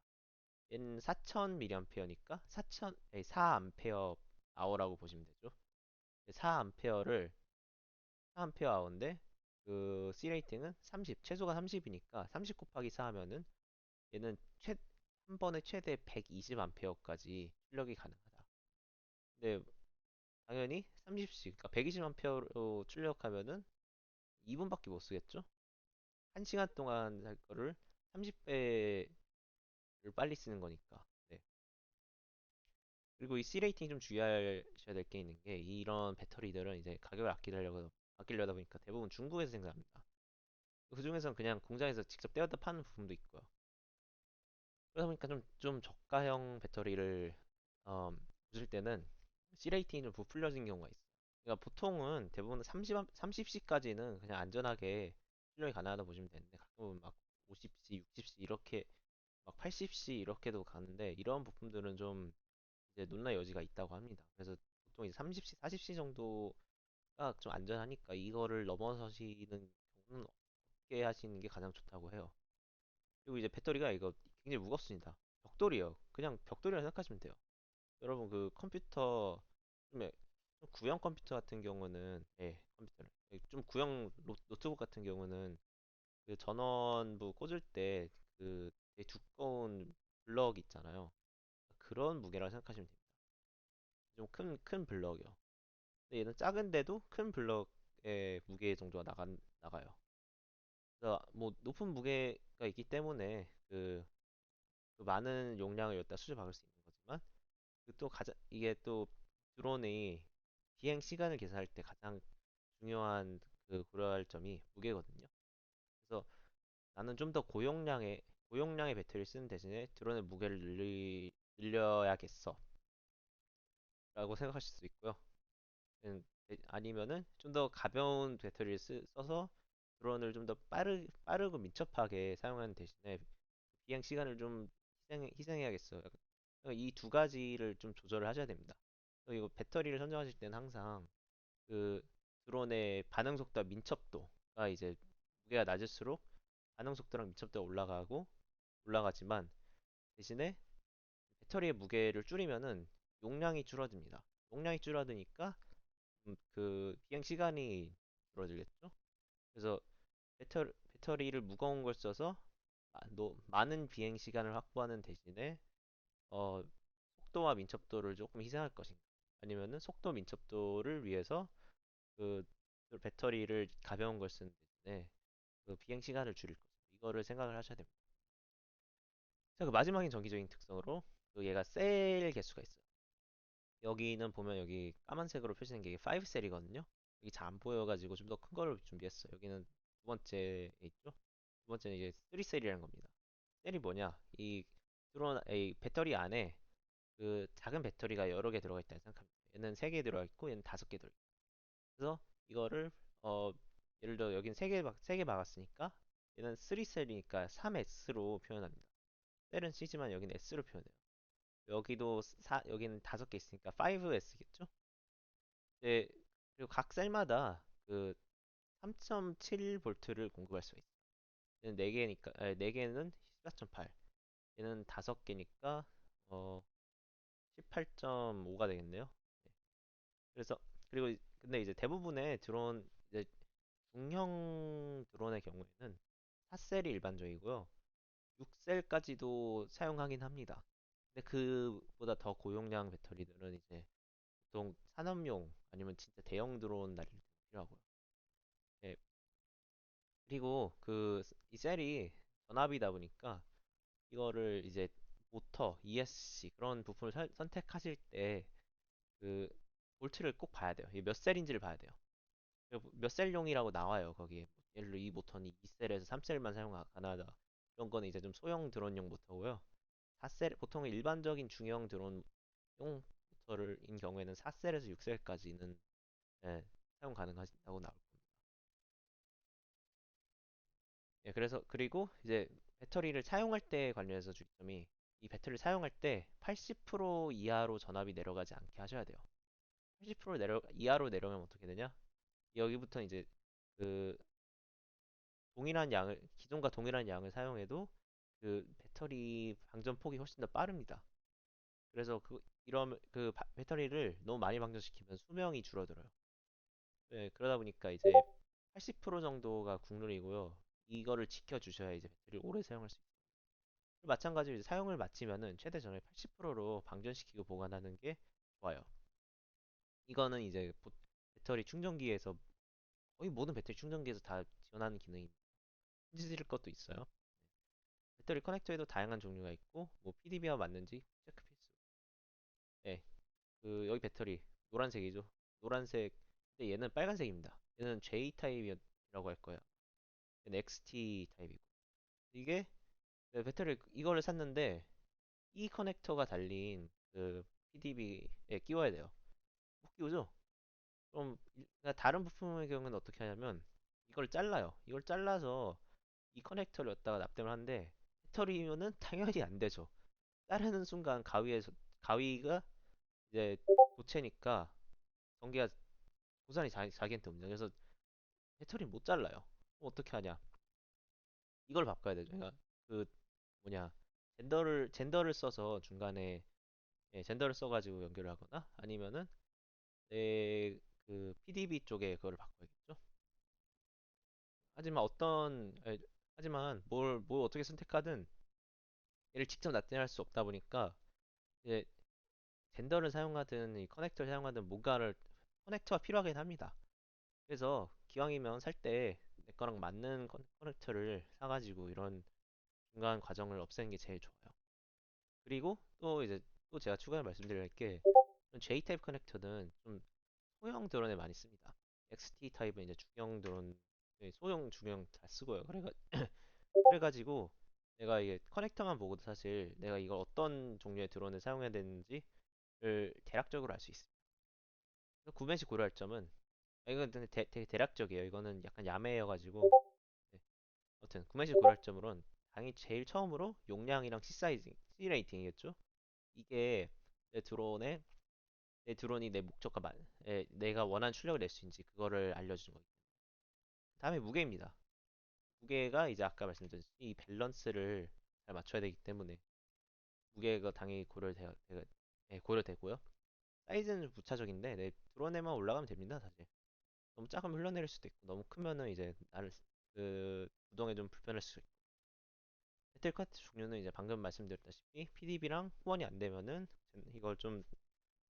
얘는 4000mAh니까 4A hour라고 보시면 되죠. 4A를 4A인데 그 C 레이팅은 30, 최소가 30이니까 30 곱하기 4 하면은 얘는 한 번에 최대 120A까지 출력이 가능하다. 근데 당연히 30C, 그러니까 120A로 출력하면은 2분밖에 못 쓰겠죠? 1시간 동안 할 거를 30배를 빨리 쓰는 거니까. 네. 그리고 이 C 레이팅이 좀 주의하셔야 될 게 있는 게 이런 배터리들은 이제 가격을 아끼려다 보니까 대부분 중국에서 생산합니다. 그 중에서는 그냥 공장에서 직접 떼어다 파는 부품도 있고요. 그러다 보니까 좀 저가형 배터리를 보실 때는 C 레이팅이 좀 부풀려진 경우가 있어요. 그러니까 보통은 대부분 30C까지는 그냥 안전하게 출력이 가능하다 보시면 되는데 가끔은 막 50C, 60C 이렇게 막 80C 이렇게도 가는데 이런 부품들은 좀 이제 논란의 여지가 있다고 합니다. 그래서 보통 이제 30C, 40C 정도가 좀 안전하니까 이거를 넘어서시는 경우는 없게 하시는 게 가장 좋다고 해요. 그리고 이제 배터리가 이거 굉장히 무겁습니다. 벽돌이에요. 그냥 벽돌이라 생각하시면 돼요. 여러분 그 컴퓨터 좀 구형 컴퓨터 같은 경우는 컴퓨터를 좀 구형 노트북 같은 경우는 그 전원부 꽂을 때 그 되게 두꺼운 블럭 있잖아요. 그런 무게라고 생각하시면 됩니다. 좀 큰 블럭이요. 근데 얘는 작은데도 큰 블럭의 무게 정도가 나가요. 그래서 뭐 높은 무게가 있기 때문에 그 많은 용량을 여기다 수주박을 수 있는 거지만 그또 가장 이게 또 드론이 비행 시간을 계산할 때 가장 중요한 그 고려할 점이 무게거든요. 그래서 나는 좀 더 고용량의 배터리를 쓰는 대신에 드론의 무게를 늘려야겠어 라고 생각하실 수 있고요. 아니면은 좀 더 가벼운 배터리를 써서 드론을 좀 더 빠르고 민첩하게 사용하는 대신에 비행 시간을 좀 희생해야겠어. 이 두 가지를 좀 조절을 하셔야 됩니다. 그리고 배터리를 선정하실 때는 항상 그 드론의 반응 속도와 민첩도가 이제 무게가 낮을수록 반응 속도랑 민첩도가 올라가지만 대신에 배터리의 무게를 줄이면은 용량이 줄어듭니다. 용량이 줄어드니까 그 비행 시간이 줄어들겠죠? 그래서 배터리를 무거운 걸 써서 많은 비행 시간을 확보하는 대신에 어, 속도와 민첩도를 조금 희생할 것인가? 아니면은 속도 민첩도를 위해서 그, 그 배터리를 가벼운 걸 쓰는 대신에 그 비행 시간을 줄일 것인가? 이거를 생각을 하셔야 됩니다. 자, 그 마지막인 정기적인 특성으로 그 얘가 셀 개수가 있어요. 여기는 보면 여기 까만색으로 표시된 게 5셀이거든요. 여기 잘 안 보여가지고 좀 더 큰 거를 준비했어요. 여기는 두 번째에 있죠. 두 번째는 이제 3셀이라는 겁니다. 셀이 뭐냐? 이 배터리 안에 그 작은 배터리가 여러 개 들어가 있다고 생각합니다. 얘는 3개 들어가 있고 얘는 5개 들어가 있고. 그래서 이거를 어 예를 들어 여긴 3개 박았으니까 얘는 3셀이니까 3S로 표현합니다. 셀은 C지만 여기는 S로 표현해요. 여기는 5개 있으니까 5S겠죠? 네, 그리고 각 셀마다 그 3.7V를 공급할 수가 있어요. 얘는 4개니까, 4개는 14.8. 얘는 5개니까, 18.5가 되겠네요. 네. 그래서, 그리고, 근데 이제 대부분의 드론, 이제 중형 드론의 경우에는 4셀이 일반적이고요. 6셀까지도 사용하긴 합니다. 근데 그보다 더 고용량 배터리들은 이제 보통 산업용 아니면 진짜 대형 드론 날릴 때 필요하고요. 예, 그리고 이 셀이 전압이다 보니까 이거를 이제 모터, ESC 그런 부품을 선택하실 때 그 볼트를 꼭 봐야 돼요. 이게 몇 셀인지를 봐야 돼요. 몇 셀용이라고 나와요, 거기에. 예를 들어 이 모터는 2셀에서 3셀만 사용 가능하다. 이런 거는 이제 좀 소형 드론용 모터고요. 4셀, 보통 일반적인 중형 드론용 모터를 경우에는 4셀에서 6셀까지는 사용 가능하다고 나올 겁니다. 예, 그래서 그리고 이제 배터리를 사용할 때 관련해서 주의점이 이 배터리를 사용할 때 80% 이하로 전압이 내려가지 않게 하셔야 돼요. 80% 이하로 내려가면 어떻게 되냐? 여기부터 이제 그 기존과 동일한 양을 사용해도 그 배터리 방전폭이 훨씬 더 빠릅니다. 그래서 이러면 배터리를 너무 많이 방전시키면 수명이 줄어들어요. 네, 그러다 보니까 이제 80% 정도가 국룰이고요. 이거를 지켜주셔야 이제 배터리를 오래 사용할 수 있어요. 마찬가지로 이제 사용을 마치면은 최대 전압 80%로 방전시키고 보관하는 게 좋아요. 이거는 이제 배터리 충전기에서 거의 모든 배터리 충전기에서 다 지원하는 기능입니다. 흔들릴 것도 있어요. 배터리 커넥터에도 다양한 종류가 있고 뭐 PDB와 맞는지 체크 필수. 네, 여기 배터리 노란색이죠. 노란색. 근데 얘는 빨간색입니다. 얘는 J 타입이라고 할 거예요. 얘는 XT 타입이고. 이게 배터리 이거를 샀는데 이 커넥터가 달린 그 PDB에 끼워야 돼요. 못 끼우죠? 그러니까 다른 부품의 경우는 어떻게 하냐면 이걸 잘라요. 이걸 잘라서 이 커넥터를 여기다가 납땜을 하는데 배터리면은 당연히 안 되죠. 자르는 순간 가위가 이제 고체니까 전기가 고산이 자기한테 옵니다. 그래서 배터리 못 잘라요. 그럼 어떻게 하냐? 이걸 바꿔야 되죠. 그러니까 그 뭐냐 젠더를 써서 중간에 젠더를 써가지고 연결을 하거나 아니면은 내 PDB 쪽에 그거를 바꿔야겠죠. 하지만 하지만 뭘 어떻게 선택하든 얘를 직접 납땜할 수 없다 보니까 이제 젠더를 사용하든 이 커넥터를 사용하든 커넥터가 필요하긴 합니다. 그래서 기왕이면 살 때 내 거랑 맞는 커넥터를 사가지고 이런 중간 과정을 없애는 게 제일 좋아요. 그리고 또 제가 추가로 말씀드릴 게 J 타입 커넥터는 좀 소형 드론에 많이 씁니다. XT 타입은 이제 중형 드론, 소형 중형 다 쓰고요. 그래가지고 내가 이게 커넥터만 보고도 사실 내가 이걸 어떤 종류의 드론을 사용해야 되는지를 대략적으로 알 수 있습니다. 구매 시 고려할 점은 이건 되게 대략적이에요. 이거는 약간 야매여가지고 네. 아무튼 구매 시 고려할 점으로는 당연히 제일 처음으로 용량이랑 C 레이팅이겠죠? 이게 내 드론에 내 드론이 내 내가 원하는 출력을 낼 수 있는지 그거를 알려주는 거예요. 다음에 무게입니다. 무게가 이제 아까 말씀드렸듯이 이 밸런스를 잘 맞춰야 되기 때문에 무게가 당연히 고려되고요. 사이즈는 좀 부차적인데 네, 드론에만 올라가면 됩니다, 사실. 너무 작으면 흘러내릴 수도 있고 너무 크면은 이제 나를 구동에 좀 불편할 수 있고. 배틀카트 종류는 이제 방금 말씀드렸다시피 PDB랑 후원이 안 되면은 이걸 좀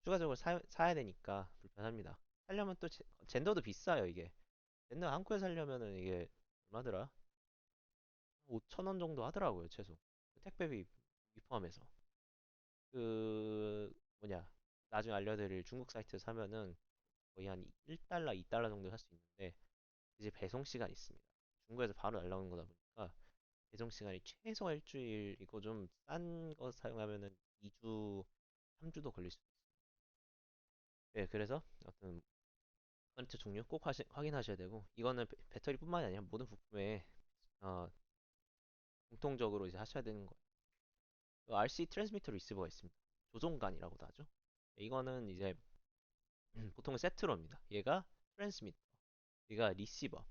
추가적으로 사야 되니까 불편합니다. 살려면 또 젠더도 비싸요, 이게. 젠더 한국에 살려면은 이게 얼마더라? 5천 원 정도 하더라고요, 최소. 택배비 포함해서. 그 뭐냐? 나중에 알려드릴 중국 사이트 사면은 거의 한 1달러, 2달러 정도 할 수 있는데 이제 배송 시간이 있습니다. 중국에서 바로 날라오는 거다 보니까 배송 시간이 최소 일주일이고 좀 싼 거 사용하면은 2주, 3주도 걸릴 수 있어요. 네, 그래서 어떤 컨텐츠 종류 꼭 확인하셔야 되고 이거는 배터리뿐만이 아니라 모든 부품에 어, 공통적으로 이제 하셔야 되는 거예요. RC 트랜스미터 리시버가 있습니다. 조종관이라고도 하죠. 이거는 이제 보통 세트로입니다. 얘가 트랜스미터, 얘가 리시버.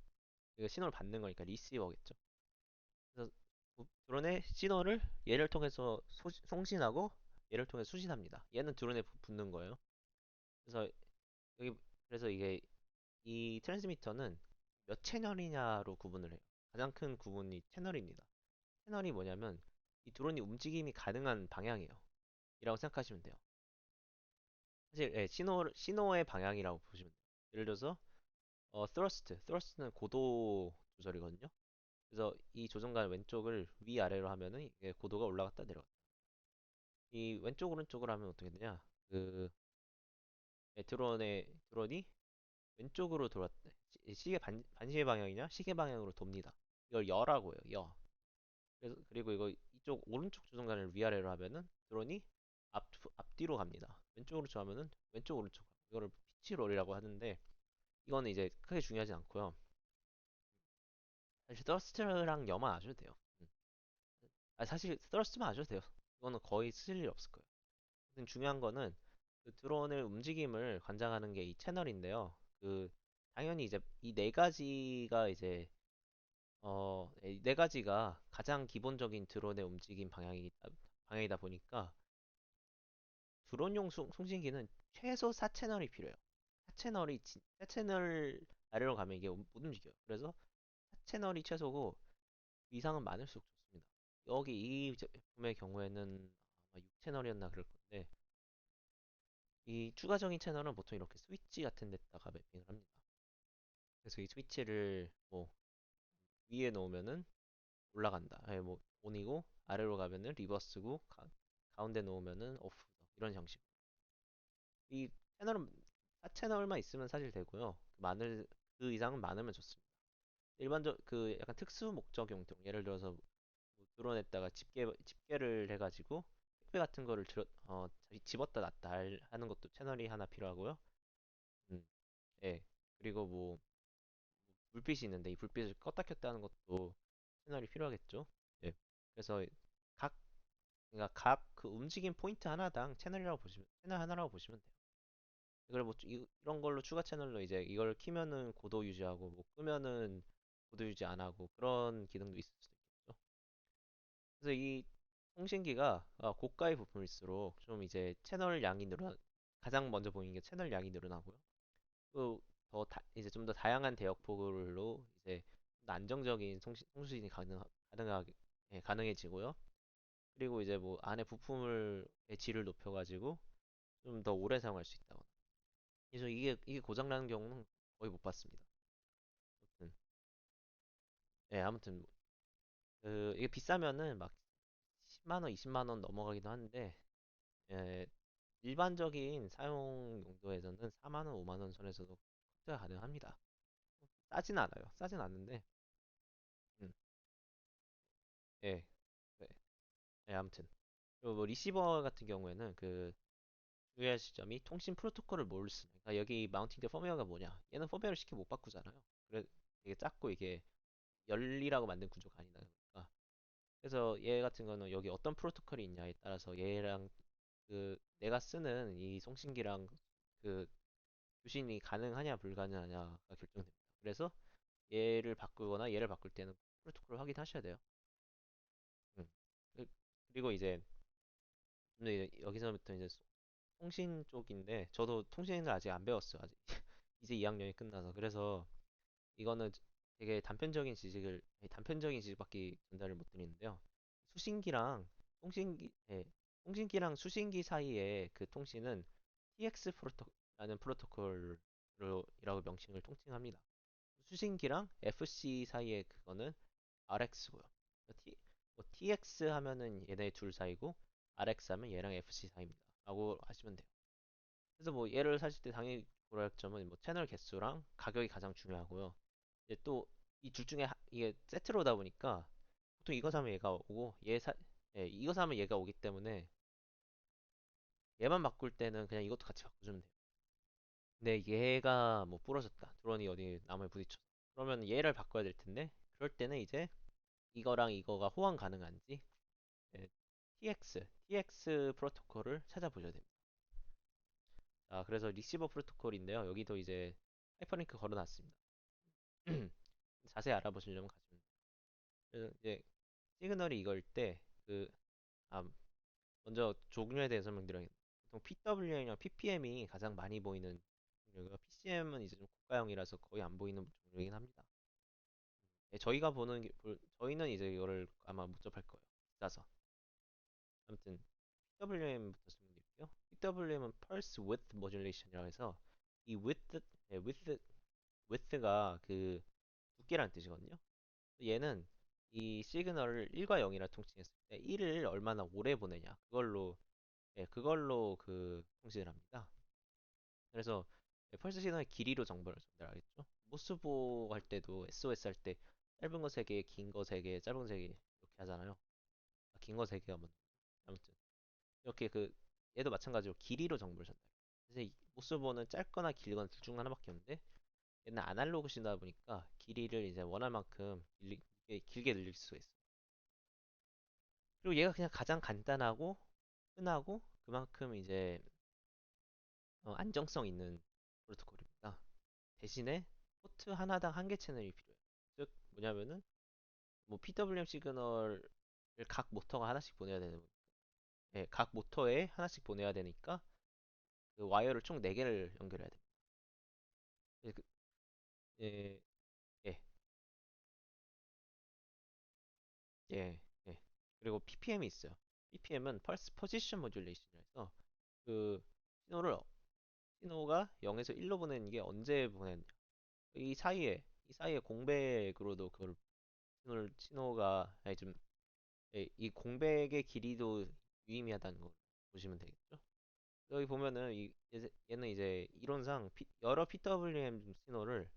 얘가 신호를 받는 거니까 리시버겠죠. 그래서 드론의 신호를 얘를 통해서 송신하고 얘를 통해 수신합니다. 얘는 드론에 붙는 거예요. 그래서 여기 그래서 이게 이 트랜스미터는 몇 채널이냐로 구분을 해요. 가장 큰 구분이 채널입니다. 채널이 뭐냐면 이 드론이 움직임이 가능한 방향이에요. 이라고 생각하시면 돼요. 사실 예, 신호의 방향이라고 보시면 돼요. 예를 들어서 thrust는 고도 조절이거든요. 그래서 이 조정관 왼쪽을 위아래로 하면은 이게 고도가 올라갔다 내려갔다. 이 왼쪽 오른쪽으로 하면 어떻게 되냐? 그 예, 드론이 왼쪽으로 돌았다. 시계 반시계 방향이냐? 시계 방향으로 돕니다. 이걸 여라고 해요. 여. 그래서 그리고 이거 이쪽 오른쪽 조정관을 위아래로 하면은 드론이 앞뒤로 갑니다. 왼쪽으로 하면은 왼쪽 오른쪽. 이거를 피치 롤이라고 하는데 이거는 이제 크게 중요하지 않고요. 사실 서스트랑 여만 아셔도 돼요. 음. 사실 서스트만 아셔도 돼요. 이거는 거의 쓰실 일 없을 거예요. 근데 중요한 거는 그 드론의 움직임을 관장하는 게 이 채널인데요. 그 당연히 이제 이 네 가지가 이제 네 가지가 가장 기본적인 드론의 움직임 방향이다 보니까 드론용 송신기는 최소 4채널이 필요해요. 4채널 아래로 가면 이게 못 움직여요. 그래서 4채널이 최소고 그 이상은 많을수록 좋습니다. 여기 이 제품의 경우에는 아마 6채널이었나 그럴 건데 이 추가적인 채널은 보통 이렇게 스위치 같은 데다가 매핑을 합니다. 그래서 이 스위치를 뭐 위에 놓으면은 올라간다. 아니 뭐 온이고 아래로 가면은 리버스고 가운데 놓으면은 오프 이런 형식. 이 채널은 4채널만 있으면 사실 되고요. 그 이상은 많으면 좋습니다. 일반적 그 약간 특수 목적 용도 예를 들어서 뭐 드론에다가 집게를 해가지고 택배 같은 거를 집었다 놨다 하는 것도 채널이 하나 필요하고요. 음, 예. 그리고 뭐 불빛이 있는데 이 불빛을 껐다 켰다 하는 것도 채널이 필요하겠죠. 예. 그래서 각 그러니까 각 그 움직임 포인트 하나당 채널 하나라고 보시면 돼요. 이걸 뭐 이런 걸로 추가 채널로 이제 이걸 키면은 고도 유지하고 뭐 끄면은 고도 유지 안 하고 그런 기능도 있을 수도 있겠죠. 그래서 이 통신기가 고가의 부품일수록 좀 이제 채널 양이 가장 먼저 보이는 게 채널 양이 늘어나고요. 또 이제 좀 더 다양한 대역폭으로 이제 좀더 안정적인 통신이 가능해지고요. 그리고 이제 뭐 안에 부품의 질을 높여가지고 좀 더 오래 사용할 수 있다고. 그래서 이게 고장나는 경우는 거의 못 봤습니다. 아무튼, 예, 아무튼 이게 비싸면은 막 10만 원, 20만 원 넘어가기도 하는데 예, 일반적인 사용 용도에서는 4만 원, 5만 원 선에서도 컷제가 가능합니다. 싸진 않아요. 싸진 않는데 음, 예, 네, 예, 아무튼 그리고 뭐 리시버 같은 경우에는 그 주의할 점이 통신 프로토콜을 모를 수. 그러니까 여기 마운팅된 펌웨어가 뭐냐? 얘는 펌웨어를 쉽게 못 바꾸잖아요. 그래 되게 작고 이게 열리라고 만든 구조가 아니다 보니까. 그래서 얘 같은 거는 여기 어떤 프로토콜이 있냐에 따라서 얘랑 그 내가 쓰는 이 송신기랑 그 교신이 가능하냐 불가능하냐가 결정됩니다. 그래서 얘를 바꾸거나 얘를 바꿀 때는 프로토콜을 확인하셔야 돼요. 음. 그- 그리고 이제 여기서부터 이제 통신 쪽인데 저도 통신을 아직 안 배웠어요. 아직 이제 2학년이 끝나서 그래서 이거는 되게 단편적인 지식밖에 전달을 못 드리는데요. 수신기랑 통신기랑 수신기 사이의 그 통신은 TX 프로토라는 프로토콜이라고 명칭을 통칭합니다. 수신기랑 FC 사이의 그거는 RX고요. TX 하면은 얘네 둘 사이고 RX 하면 얘랑 FC 사이입니다. 라고 하시면 돼요. 그래서 뭐 얘를 사실 때 당연히 고려할 점은 뭐 채널 개수랑 가격이 가장 중요하고요. 이제 또 이 둘 중에 이게 세트로 오다 보니까 보통 이거 사면 얘가 오고 이거 사면 얘가 오기 때문에 얘만 바꿀 때는 그냥 이것도 같이 바꿔주면 돼요. 근데 얘가 뭐 부러졌다. 드론이 어디 나무에 부딪혔어. 그러면 얘를 바꿔야 될 텐데 그럴 때는 이제 이거랑 이거가 호환 가능한지 예, TX 프로토콜을 찾아보셔야 됩니다. 아, 그래서 리시버 프로토콜인데요. 여기도 이제 하이퍼링크 걸어놨습니다. 자세히 알아보시려면 가시면 돼요. 그래서 이제 시그널이 이걸 때 그, 아, 먼저 종류에 대해 설명드려야겠네요. 보통 PWM이랑 PPM이 가장 많이 보이는 종류고요. PCM은 이제 좀 고가형이라서 거의 안 보이는 종류이긴 합니다. 예, 저희는 이제 이거를 아마 못 접할 거예요. 비싸서. 아무튼 PWM부터 설명드릴게요. PWM은 Pulse Width Modulation이라고 해서 이 width가 그 두께라는 뜻이거든요. 얘는 이 시그널을 1과 0이라 통칭했을 때 1을 얼마나 오래 보내냐 그걸로 그 통신을 합니다. 그래서 펄스 시그널의 길이로 정보를 전달하겠죠. 모스보 할 때도 SOS 할 때 짧은 거 3개, 긴 거 3개, 짧은 거 3개 이렇게 하잖아요. 아, 긴 거 3개가 뭐 아무튼 이렇게 그 얘도 마찬가지로 길이로 정보를 전달해요. 그래서 이 모스보는 짧거나 길거나 둘 중 하나밖에 없는데 얘는 아날로그 시다 보니까 길이를 이제 원할 만큼 길게 늘릴 수가 있어요. 그리고 얘가 그냥 가장 간단하고 흔하고 그만큼 이제 안정성 있는 프로토콜입니다. 대신에 포트 하나당 한 개 채널이 필요해요. 즉 뭐냐면은 뭐 PWM 시그널을 각 모터가 하나씩 보내야 되는 각 모터에 하나씩 보내야 되니까 그 와이어를 총 4개를 연결해야 됩니다. 예, 예, 예, 예, 예. 그리고 PPM이 있어요. PPM은 Pulse Position Modulation이라서 그 신호를 신호가 0에서 1로 보내는 게 언제 보내느냐. 이 사이에 공백으로도 그걸 신호가 아니 좀 이 공백의 길이도 유의미하다는 거 보시면 되겠죠. 여기 보면은 얘는 이제 이론상 여러 PWM 신호를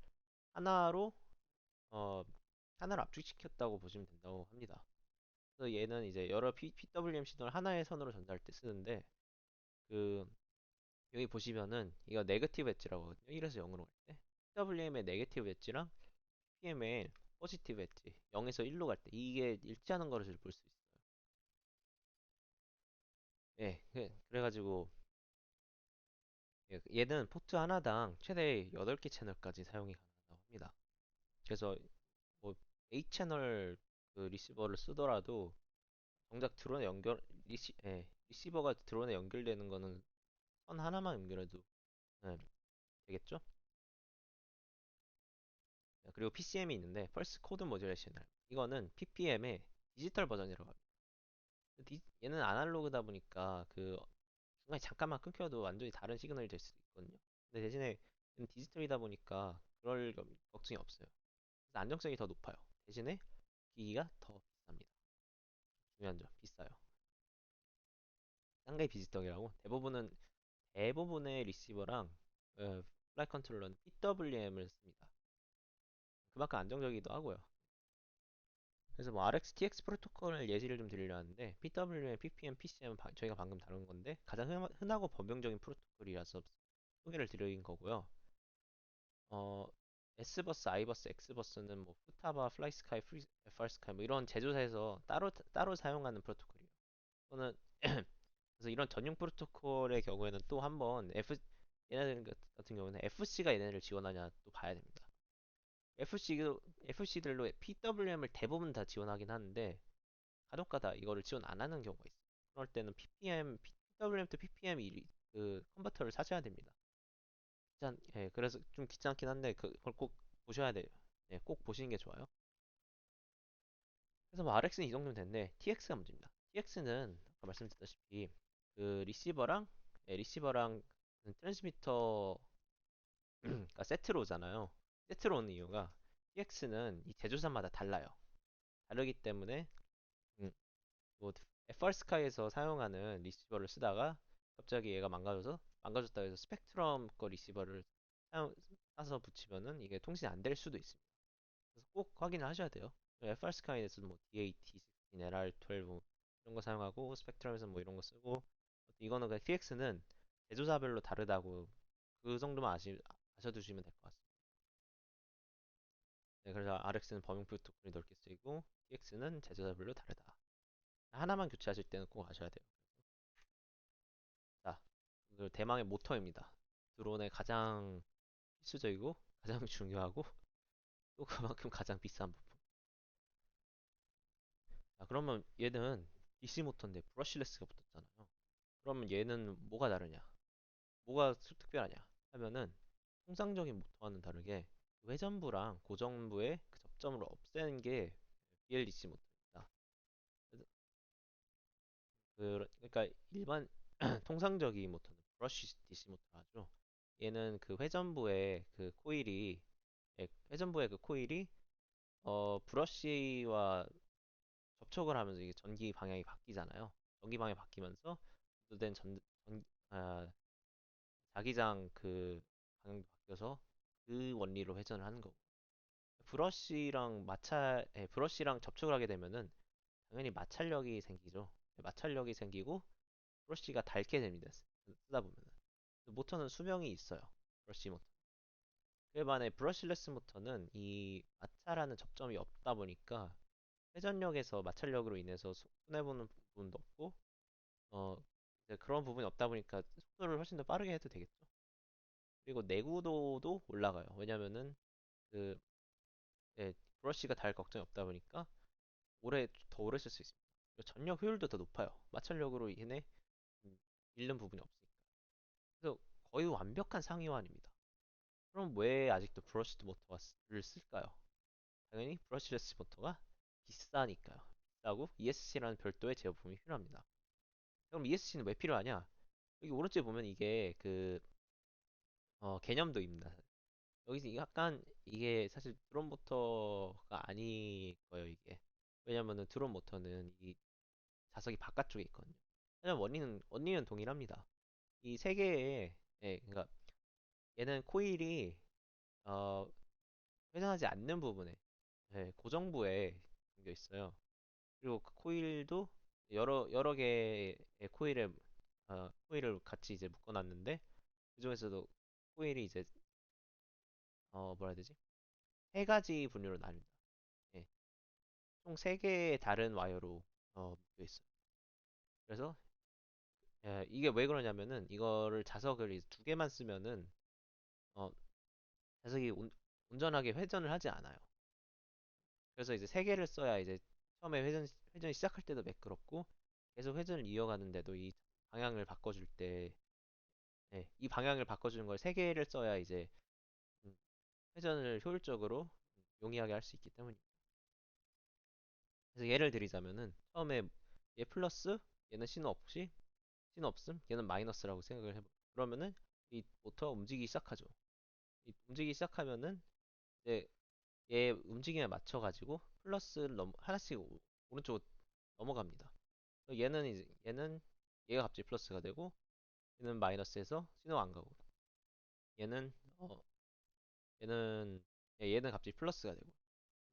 하나로 어 하나로 압축시켰다고 보시면 된다고 합니다. 그래서 얘는 이제 여러 PWM 신호를 하나의 선으로 전달할 때 쓰는데 그 여기 보시면은 이거 네거티브 엣지라고 하거든요. 1에서 0으로 갈 때. PWM의 네거티브 엣지랑 PM의 포지티브 엣지 0에서 1로 갈 때 이게 일치하는 거를 볼 수 있어요. 예, 그래가지고 얘는 포트 하나당 최대 8개 채널까지 사용이 가능하다고 합니다. 그래서 뭐 A 채널 그 리시버를 쓰더라도 정작 리시버가 드론에 연결되는 거는 선 하나만 연결해도 예, 되겠죠? 그리고 PCM이 있는데 펄스 코드 모듈레이션 이거는 PPM의 디지털 버전이라고 합니다. 얘는 아날로그다 보니까 그 중간에 잠깐만 끊겨도 완전히 다른 시그널이 될 수도 있거든요. 근데 대신에 얘는 디지털이다 보니까 그럴 걱정이 없어요. 그래서 안정성이 더 높아요. 대신에 기기가 더 비쌉니다. 중요한 점, 비싸요. 쌍가이 비지떡이라고 대부분의 리시버랑 플라이 컨트롤러는 PWM을 씁니다. 그만큼 안정적이기도 하고요. 그래서 뭐 RX, TX 프로토콜을 예시를 좀 드리려 하는데 PWM, PPM, PCM은 저희가 방금 다룬 건데 가장 흔하고 범용적인 프로토콜이라서 소개를 드린 거고요. 어, S버스, I버스, X버스는 뭐 후타바, 플라이스카이, FR스카이 뭐 이런 제조사에서 따로 사용하는 프로토콜이에요. 또는 그래서 이런 전용 프로토콜의 경우에는 또 한번 얘네들 같은 경우는 FC가 얘네를 지원하냐 또 봐야 됩니다. FC들로 PWM을 대부분 다 지원하긴 하는데 간혹가다 이거를 지원 안 하는 경우가 있어요. 그럴 때는 PWM 또 PPM 그 컨버터를 사셔야 됩니다. 예, 그래서 좀 귀찮긴 한데 그걸 꼭 보셔야 돼요. 예, 꼭 보시는 게 좋아요. 그래서 뭐 RX는 이 정도면 되는데 TX가 문제입니다. TX는 아까 말씀드렸다시피 그 리시버랑 트랜스미터 가 세트로 오잖아요. 세트로 오는 이유가 TX는 이 제조사마다 달라요. 다르기 때문에 음, 뭐 FR스카이에서 사용하는 리시버를 쓰다가 갑자기 얘가 망가졌다 해서 스펙트럼 거 리시버를 사서 붙이면은 이게 통신이 안 될 수도 있습니다. 그래서 꼭 확인을 하셔야 돼요. FR스카이에서 뭐 DAT16, LR12 이런 거 사용하고 스펙트럼에서 뭐 이런 거 쓰고 이거는 그냥 TX는 제조사별로 다르다고 그 정도만 아셔두시면 될 것 같습니다. 네, 그래서 RX는 범용 프로토콜이 넓게 쓰이고 TX는 제조사별로 다르다. 하나만 교체하실 때는 꼭 아셔야 돼요. 자, 그 대망의 모터입니다. 드론의 가장 필수적이고 가장 중요하고 또 그만큼 가장 비싼 부분. 자, 그러면 얘는 DC 모터인데 브러쉬레스가 붙었잖아요. 그러면 얘는 뭐가 다르냐? 뭐가 특별하냐? 하면은 통상적인 모터와는 다르게 회전부랑 고정부의 그 접점을 없애는 게 BLDC 모터입니다. 그러니까 일반 통상적인 모터는 브러쉬 DC 모터라 하죠. 얘는 그 회전부의 그 코일이 회전부의 그 코일이 브러쉬와 접촉을 하면서 이게 전기 방향이 바뀌잖아요. 전기 방향이 바뀌면서 된 아, 자기장 그 방향도 바뀌어서 그 원리로 회전을 하는 거고. 브러쉬랑 접촉을 하게 되면은 당연히 마찰력이 생기죠. 마찰력이 생기고 브러쉬가 닳게 됩니다. 쓰다 보면은. 모터는 수명이 있어요. 브러쉬 모터. 그에 반해 브러쉬레스 모터는 이 마찰하는 접점이 없다 보니까 회전력에서 마찰력으로 인해서 손해보는 부분도 없고 이제 그런 부분이 없다 보니까 속도를 훨씬 더 빠르게 해도 되겠죠. 그리고 내구도도 올라가요. 왜냐면은 그 예, 브러쉬가 닳을 걱정이 없다 보니까 더 오래 쓸 수 있습니다. 그리고 전력 효율도 더 높아요. 마찰력으로 인해 음, 잃는 부분이 없으니까. 그래서 거의 완벽한 상위화입니다. 그럼 왜 아직도 브러쉬드 모터를 쓸까요? 당연히 브러쉬레스 모터가 비싸니까요. 비싸고 ESC라는 별도의 제어품이 필요합니다. 그럼 ESC는 왜 필요하냐? 여기 오른쪽에 보면 이게 그 개념도입니다. 여기서 약간 이게 사실 드론 모터가 아닐 거예요, 이게. 왜냐면은 드론 모터는 이 자석이 바깥쪽에 있거든요. 하지만 원리는 동일합니다. 이 세 개의 그러니까 얘는 코일이 어, 회전하지 않는 부분에 고정부에 담겨 있어요. 그리고 그 코일도 여러 개의 코일을 같이 이제 묶어놨는데 그중에서도 코일이 이제 뭐라 해야 되지? 세 가지 분류로 나뉩니다. 예, 총 세 개의 다른 와이어로 묶여 있어요. 그래서 이게 왜 그러냐면은 이거를 자석을 이제 두 개만 쓰면은 어, 자석이 온전하게 회전을 하지 않아요. 그래서 이제 세 개를 써야 이제 처음에 회전이 시작할 때도 매끄럽고 계속 회전을 이어가는데도 이 방향을 바꿔줄 때 이 방향을 바꿔주는 걸 세 개를 써야 이제 음, 회전을 효율적으로 용이하게 할 수 있기 때문입니다. 그래서 예를 들이자면은 처음에 얘 플러스 얘는 신호 없음 얘는 마이너스라고 생각을 해봐. 그러면은 이 모터가 움직이기 시작하죠. 이 움직이기 시작하면은 이제 얘 움직임에 맞춰가지고 플러스를 하나씩 오른쪽으로 넘어갑니다. 얘는 얘가 갑자기 플러스가 되고 얘는 마이너스에서 신호가 안 가고 얘는 얘는 얘는 갑자기 플러스가 되고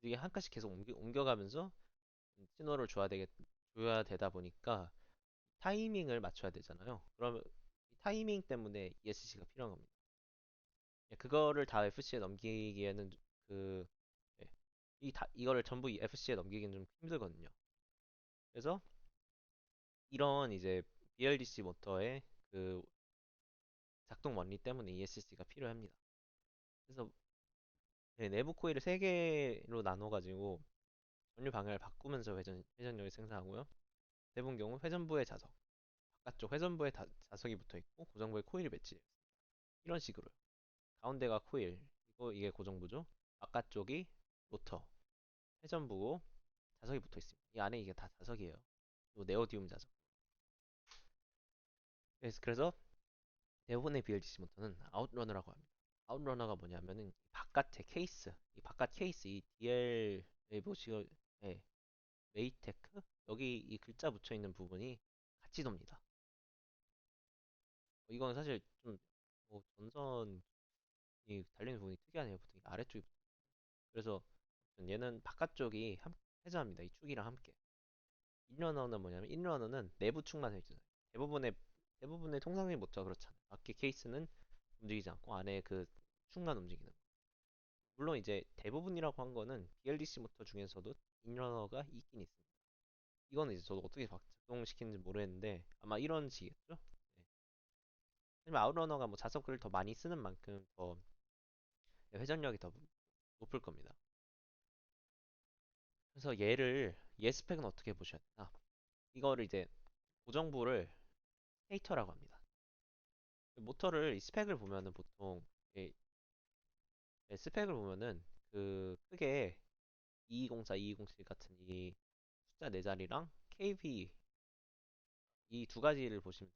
이게 한 칸씩 계속 옮겨가면서 신호를 줘야 되다 보니까 타이밍을 맞춰야 되잖아요. 그러면 이 타이밍 때문에 ESC가 필요한 겁니다. 그거를 다 FC에 넘기기에는 그 예, 이거를 전부 FC에 넘기기는 좀 힘들거든요. 그래서 이런 이제 BLDC 모터의 그 작동 원리 때문에 ESC가 필요합니다. 그래서 내부 코일을 세 개로 나눠가지고 전류 방향을 바꾸면서 회전력을 생산하고요. 대부분 경우 회전부의 자석, 바깥쪽 회전부에 자석이 붙어 있고 고정부에 코일이 배치. 이런 식으로. 가운데가 코일. 이게 고정부죠. 바깥쪽이 로터. 회전부고 자석이 붙어 있습니다. 이 안에 이게 다 자석이에요. 또 네오디움 자석. 그래서 대부분의 BLDC 모터는 아웃러너라고 합니다. 아웃러너가 뭐냐면은 바깥의 케이스, 이 바깥 케이스, 이 DL 보시고, 예, 메이테크 여기 이 글자 붙여 있는 부분이 같이 돕니다. 이건 사실 좀뭐 전선이 달리는 부분이 특이하네요. 보통 아래쪽이 그래서 얘는 바깥쪽이 회전합니다. 이 축이랑 함께. 인러너는 뭐냐면 인러너는 내부 축만 회전해요. 대부분의 대부분의 통상적인 모터가 그렇잖아요. 밖에 케이스는 움직이지 않고 안에 그 축만 움직이는. 물론 이제 대부분이라고 한 거는 BLDC 모터 중에서도 인러너가 있긴 있습니다. 이거는 이제 저도 어떻게 작동시키는지 모르겠는데 아마 이런 식이겠죠? 네. 하지만 아웃러너가 뭐 자석을 더 많이 쓰는 만큼 더 회전력이 더 높을 겁니다. 그래서 얘 스펙은 어떻게 보셔야 되나? 이거를 이제 고정부를 스테이터라고 합니다. 모터를 이 스펙을 보면은 보통 이 스펙을 보면은 그 크게 2204, 2207 같은 이 숫자 4자리랑 kV 이 두 가지를 보시면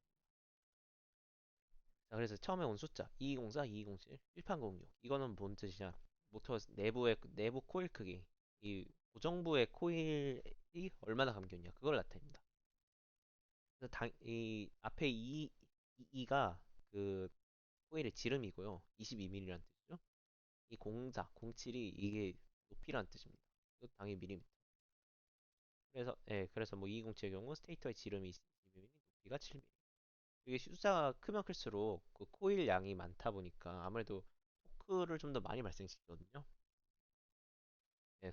자, 그래서 처음에 온 숫자 2204, 2207, 1806 이거는 뭔 뜻이냐? 모터 내부의 내부 코일 크기 이 고정부의 코일이 얼마나 감겼냐 그걸 나타냅니다. 그래서 이 앞에 2가 그 코일의 지름이고요. 22mm라는 뜻이죠. 이 07이 이게 높이라는 뜻입니다. 이것도 당연히 밀리미터. 그래서 뭐 2207의 경우 스테이터의 지름이 22mm, 높이가 7mm. 이게 숫자가 크면 클수록 그 코일 양이 많다 보니까 아무래도 토크를 좀 더 많이 발생시키거든요. 네,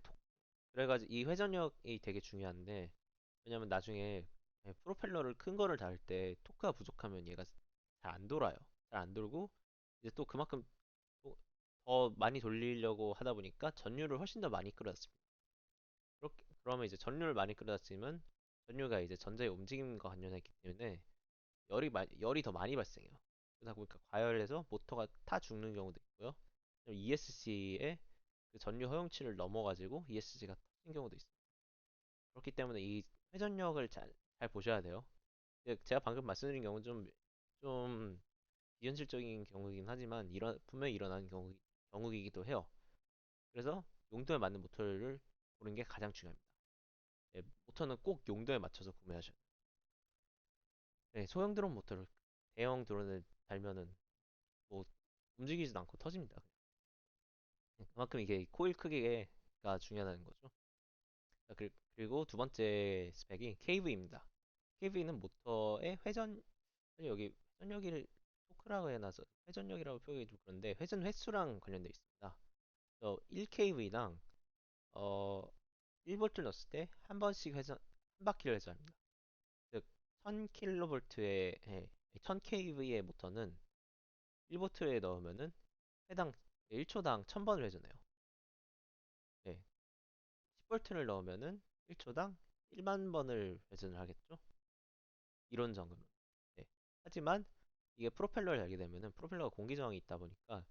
그래가지고 이 회전력이 되게 중요한데 왜냐면 나중에 프로펠러를 큰 거를 달 때 토크가 부족하면 얘가 잘 안 돌아요. 잘 안 돌고 이제 또 그만큼 또 더 많이 돌리려고 하다 보니까 전류를 훨씬 더 많이 끌어다 씁니다. 그러면 이제 전류를 많이 끌어다 쓰면 전류가 이제 전자의 움직임과 관련했기 때문에 열이 더 많이 발생해요. 그러다 보니까 과열해서 모터가 타 죽는 경우도 있고요. ESC에 그 전류 허용치를 넘어가지고 ESC가 터진 경우도 있어요. 그렇기 때문에 이 회전력을 잘 보셔야 돼요. 제가 방금 말씀드린 경우는 좀 비현실적인 경우이긴 하지만 분명히 일어나는 경우이기도 해요. 그래서 용도에 맞는 모터를 고르는 게 가장 중요합니다. 네, 모터는 꼭 용도에 맞춰서 구매하셔야 돼요. 네, 소형 드론 모터를 대형 드론을 달면은 뭐 움직이지도 않고 터집니다. 그만큼 이게 코일 크기가 중요하다는 거죠. 자, 그리고 두 번째 스펙이 KV입니다. KV는 모터의 여기 회전력을 토크라고 해놔서 회전력이라고 표현이 좀 그런데 회전 횟수랑 관련되어 있습니다. 그래서 1kV당 1볼트 넣었을 때 한 번씩 한 바퀴를 회전합니다. 즉 1000kV의 1000kV의 모터는 1볼트에 넣으면은 해당 1초당 1000번을 회전해요. 네, 10볼트를 넣으면은 1초당 1만 번을 회전을 하겠죠? 이론적으로. 네. 하지만 이게 프로펠러를 달게 되면은 프로펠러가 공기 저항이 있다 보니까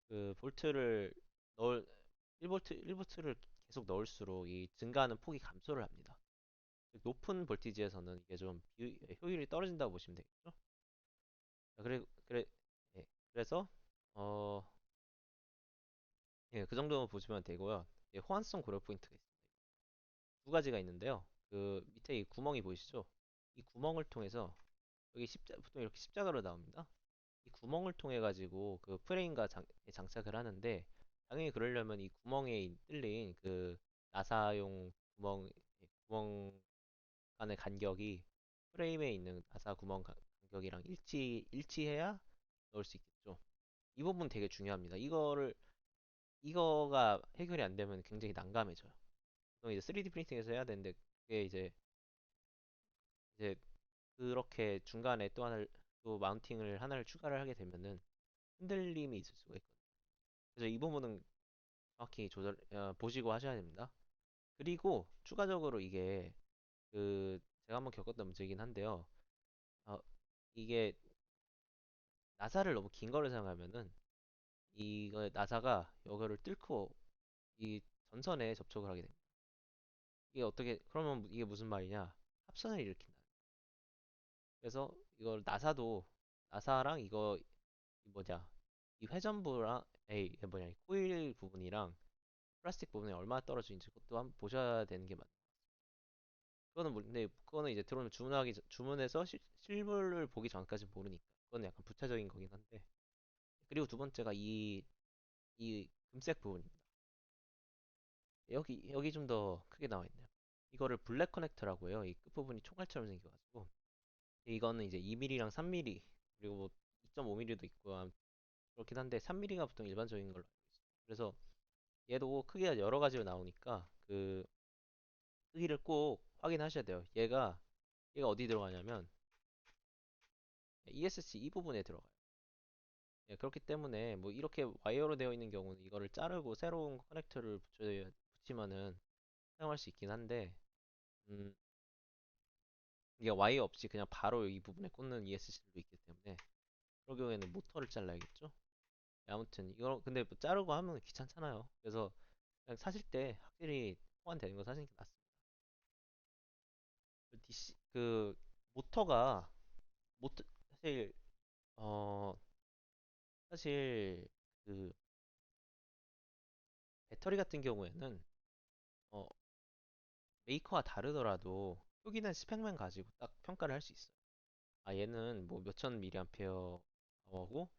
그 볼트를 넣을 1볼트를 계속 넣을수록 이 증가하는 폭이 감소를 합니다. 높은 볼티지에서는 이게 좀 효율이 떨어진다고 보시면 되겠죠? 자, 예, 그래서 어, 예, 그 정도 보시면 되고요. 예, 호환성 고려 포인트가 있습니다. 두 가지가 있는데요. 그 밑에 이 구멍이 보이시죠? 이 구멍을 통해서 보통 이렇게 십자가로 나옵니다. 이 구멍을 통해 가지고 그 프레임과 장착을 하는데 당연히 그러려면 이 구멍에 뚫린 그 나사용 구멍 간의 간격이 프레임에 있는 나사 구멍 간격이랑 일치해야 넣을 수 있겠죠. 이 부분 되게 중요합니다. 이거가 해결이 안 되면 굉장히 난감해져요. 보통 이제 3D 프린팅에서 해야 되는데 그게 이제 그렇게 중간에 또 마운팅을 하나를 추가를 하게 되면은 흔들림이 있을 수가 있거든요. 그래서 이 부분은 정확히 보시고 하셔야 됩니다. 그리고 추가적으로 이게 제가 한번 겪었던 문제이긴 한데요. 어, 이게 나사를 너무 긴 거를 사용하면은 이거 나사가 이거를 뚫고 이 전선에 접촉을 하게 됩니다. 이게 어떻게 그러면 이게 무슨 말이냐? 합선을 일으킨다. 그래서 이걸 나사랑 이거 이 뭐냐 이 회전부랑 이게 뭐냐 이 코일 부분이랑 플라스틱 부분이 얼마나 떨어지는지 그것도 한번 보셔야 되는 게 맞아요. 그거는 근데 그거는 이제 드론을 주문해서 실물을 보기 전까지 모르니까 그거는 약간 부차적인 거긴 한데 그리고 두 번째가 이 금색 부분입니다. 여기 좀 더 크게 나와 있네요. 이거를 블랙 커넥터라고 해요. 이 끝부분이 총알처럼 생겨가지고 이거는 이제 2mm랑 3mm 그리고 뭐 2.5mm도 있고 그렇긴 한데 3mm가 보통 일반적인 걸로 알고 있어요. 그래서 얘도 크기가 여러 가지로 나오니까 그 크기를 꼭 확인하셔야 돼요. 얘가 어디 들어가냐면 ESC 이 부분에 들어가요. 예, 그렇기 때문에 뭐 이렇게 와이어로 되어 있는 경우는 이거를 자르고 새로운 커넥터를 붙이면은 사용할 수 있긴 한데 음, 이게 와이어 없이 그냥 바로 이 부분에 꽂는 ESC도 있기 때문에 그런 경우에는 모터를 잘라야겠죠. 예, 아무튼 이거 근데 뭐 자르고 하면 귀찮잖아요. 그래서 그냥 사실 때 확실히 호환되는 거 사시는 게 낫습니다. 그 DC 그 모터가 모터 사실 어 사실 그 배터리 같은 경우에는 어 메이커가 다르더라도 표기된 스펙만 가지고 딱 평가를 할 수 있어요. 아 얘는 뭐 몇천 미리암페어고 뭐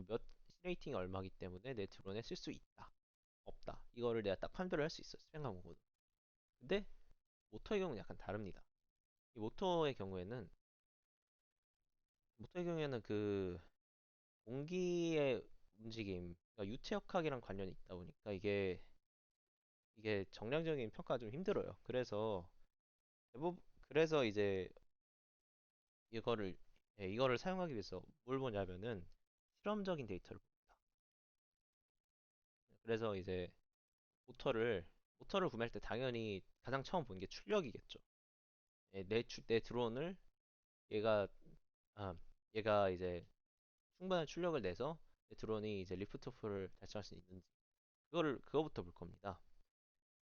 몇 레이팅이 얼마기 때문에 내 드론에 쓸 수 있다 없다 이거를 내가 딱 판별을 할 수 있어요. 스펙만 보고. 근데 모터의 경우는 약간 다릅니다. 이 모터의 경우에는 그 공기의 움직임, 그러니까 유체역학이랑 관련이 있다 보니까 이게 정량적인 평가가 좀 힘들어요. 대부분 그래서 이제 이거를 이거를 사용하기 위해서 뭘 보냐면은 실험적인 데이터를 봅니다. 그래서 이제 모터를 모터를 구매할 때 당연히 가장 처음 보는 게 출력이겠죠. 내 드론을 얘가 아, 얘가 이제 충분한 출력을 내서 내 드론이 이제 리프트 오프를 달성할 수 있는지 그거부터 볼 겁니다.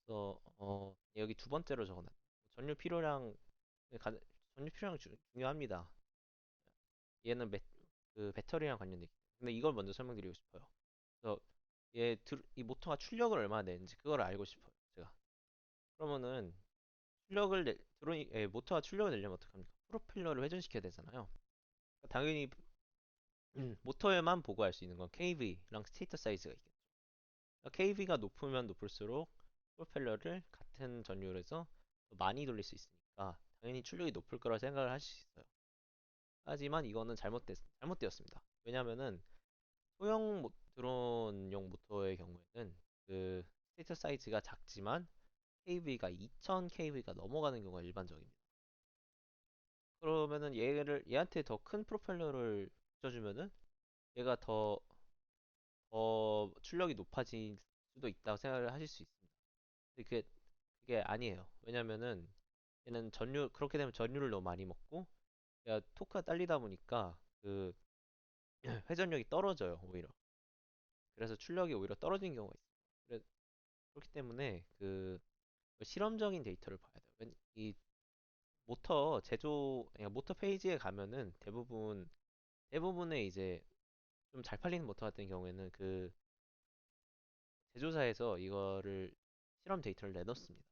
그래서 여기 두 번째로 적어놨. 전류 필요량 가- 전류 필요량 중요합니다. 얘는 그 배터리랑 관련돼 있기 때문에. 근데 이걸 먼저 설명드리고 싶어요. 그래서 이 모터가 출력을 얼마나 내는지 그걸 알고 싶어요. 제가. 그러면은 모터가 출력을 내려면 어떡합니까? 프로펠러를 회전시켜야 되잖아요. 당연히 모터에만 보고 할 수 있는 건 KV랑 스테이터 사이즈가 있겠죠. KV가 높으면 높을수록 프로펠러를 같은 전류에서 더 많이 돌릴 수 있으니까 당연히 출력이 높을 거라 생각을 하실 수 있어요. 하지만 이거는 잘못되었습니다. 왜냐면은 드론용 모터의 경우에는 그 스테이터 사이즈가 작지만 KV가 2000 KV가 넘어가는 경우가 일반적입니다. 그러면은 얘한테 더 큰 프로펠러를 붙여주면은 얘가 더 출력이 높아질 수도 있다고 생각을 하실 수 있습니다. 근데 그게 아니에요. 왜냐면은 얘는 그렇게 되면 전류를 너무 많이 먹고 얘가 토크가 딸리다 보니까 그 회전력이 떨어져요, 오히려. 그래서 출력이 오히려 떨어지는 경우가 있어요. 그렇기 때문에 실험적인 데이터를 봐야 돼요. 이 그러니까 모터 페이지에 가면은 대부분의 이제 좀 잘 팔리는 모터 같은 경우에는 그 제조사에서 이거를 실험 데이터를 내놓습니다.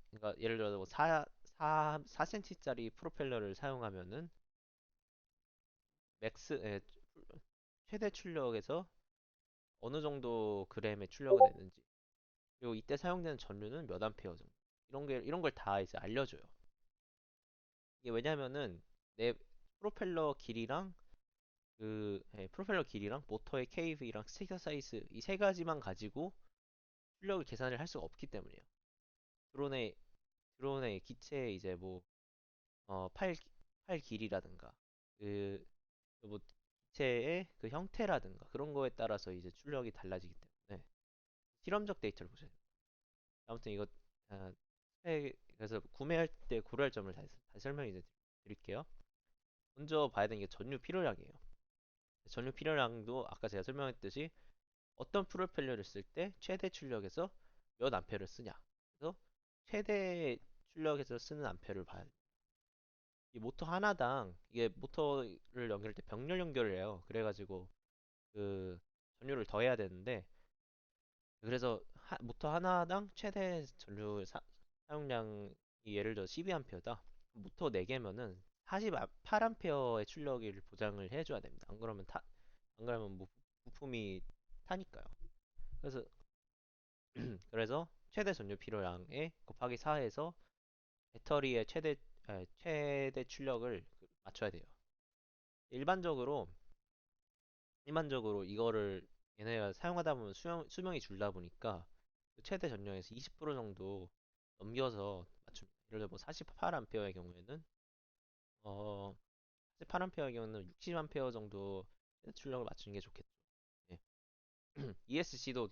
그러니까 예를 들어서 뭐 4cm짜리 프로펠러를 사용하면은 맥스, 에, 최대 출력에서 어느 정도 그램의 출력을 내는지, 그리고 이때 사용되는 전류는 몇 암페어 정도. 이런 걸 다 이제 알려줘요. 이게 왜냐면은 내 프로펠러 길이랑 프로펠러 길이랑 모터의 KV랑 스테이터 사이즈 이 세 가지만 가지고 출력을 계산을 할 수가 없기 때문이에요. 드론의 드론의 기체의 이제 팔 길이라든가 뭐 기체의 그 형태라든가 그런 거에 따라서 이제 출력이 달라지기 때문에 실험적 데이터를 보셔야 돼요. 아무튼 이거 그래서 구매할 때 고려할 점을 다시 설명해 드릴게요. 먼저 봐야 되는 게 전류 필요량이에요. 전류 필요량도 아까 제가 설명했듯이 어떤 프로펠러를 쓸 때 최대 출력에서 몇 암페어를 쓰냐. 그래서 최대 출력에서 쓰는 암페어를 봐야 돼요. 이 모터 하나당 이게 모터를 연결할 때 병렬 연결을 해요. 그래가지고 그 전류를 더해야 되는데 그래서 모터 하나당 최대 전류 사용량이 예를 들어 12A다. 모터 4개면은 48A의 출력을 보장을 해줘야 됩니다. 안 그러면 뭐 부품이 타니까요. 그래서 그래서 최대 전류 필요량에 곱하기 4해서 배터리의 최대 출력을 맞춰야 돼요. 일반적으로 이거를 얘네가 사용하다 보면 수명이 줄다 보니까 그 최대 전력에서 20% 정도 넘겨서 맞춥니다. 예를 들어 뭐 48A의 경우에는 48A의 경우는 60A 정도 최대 출력을 맞추는 게 좋겠죠. 예. ESC도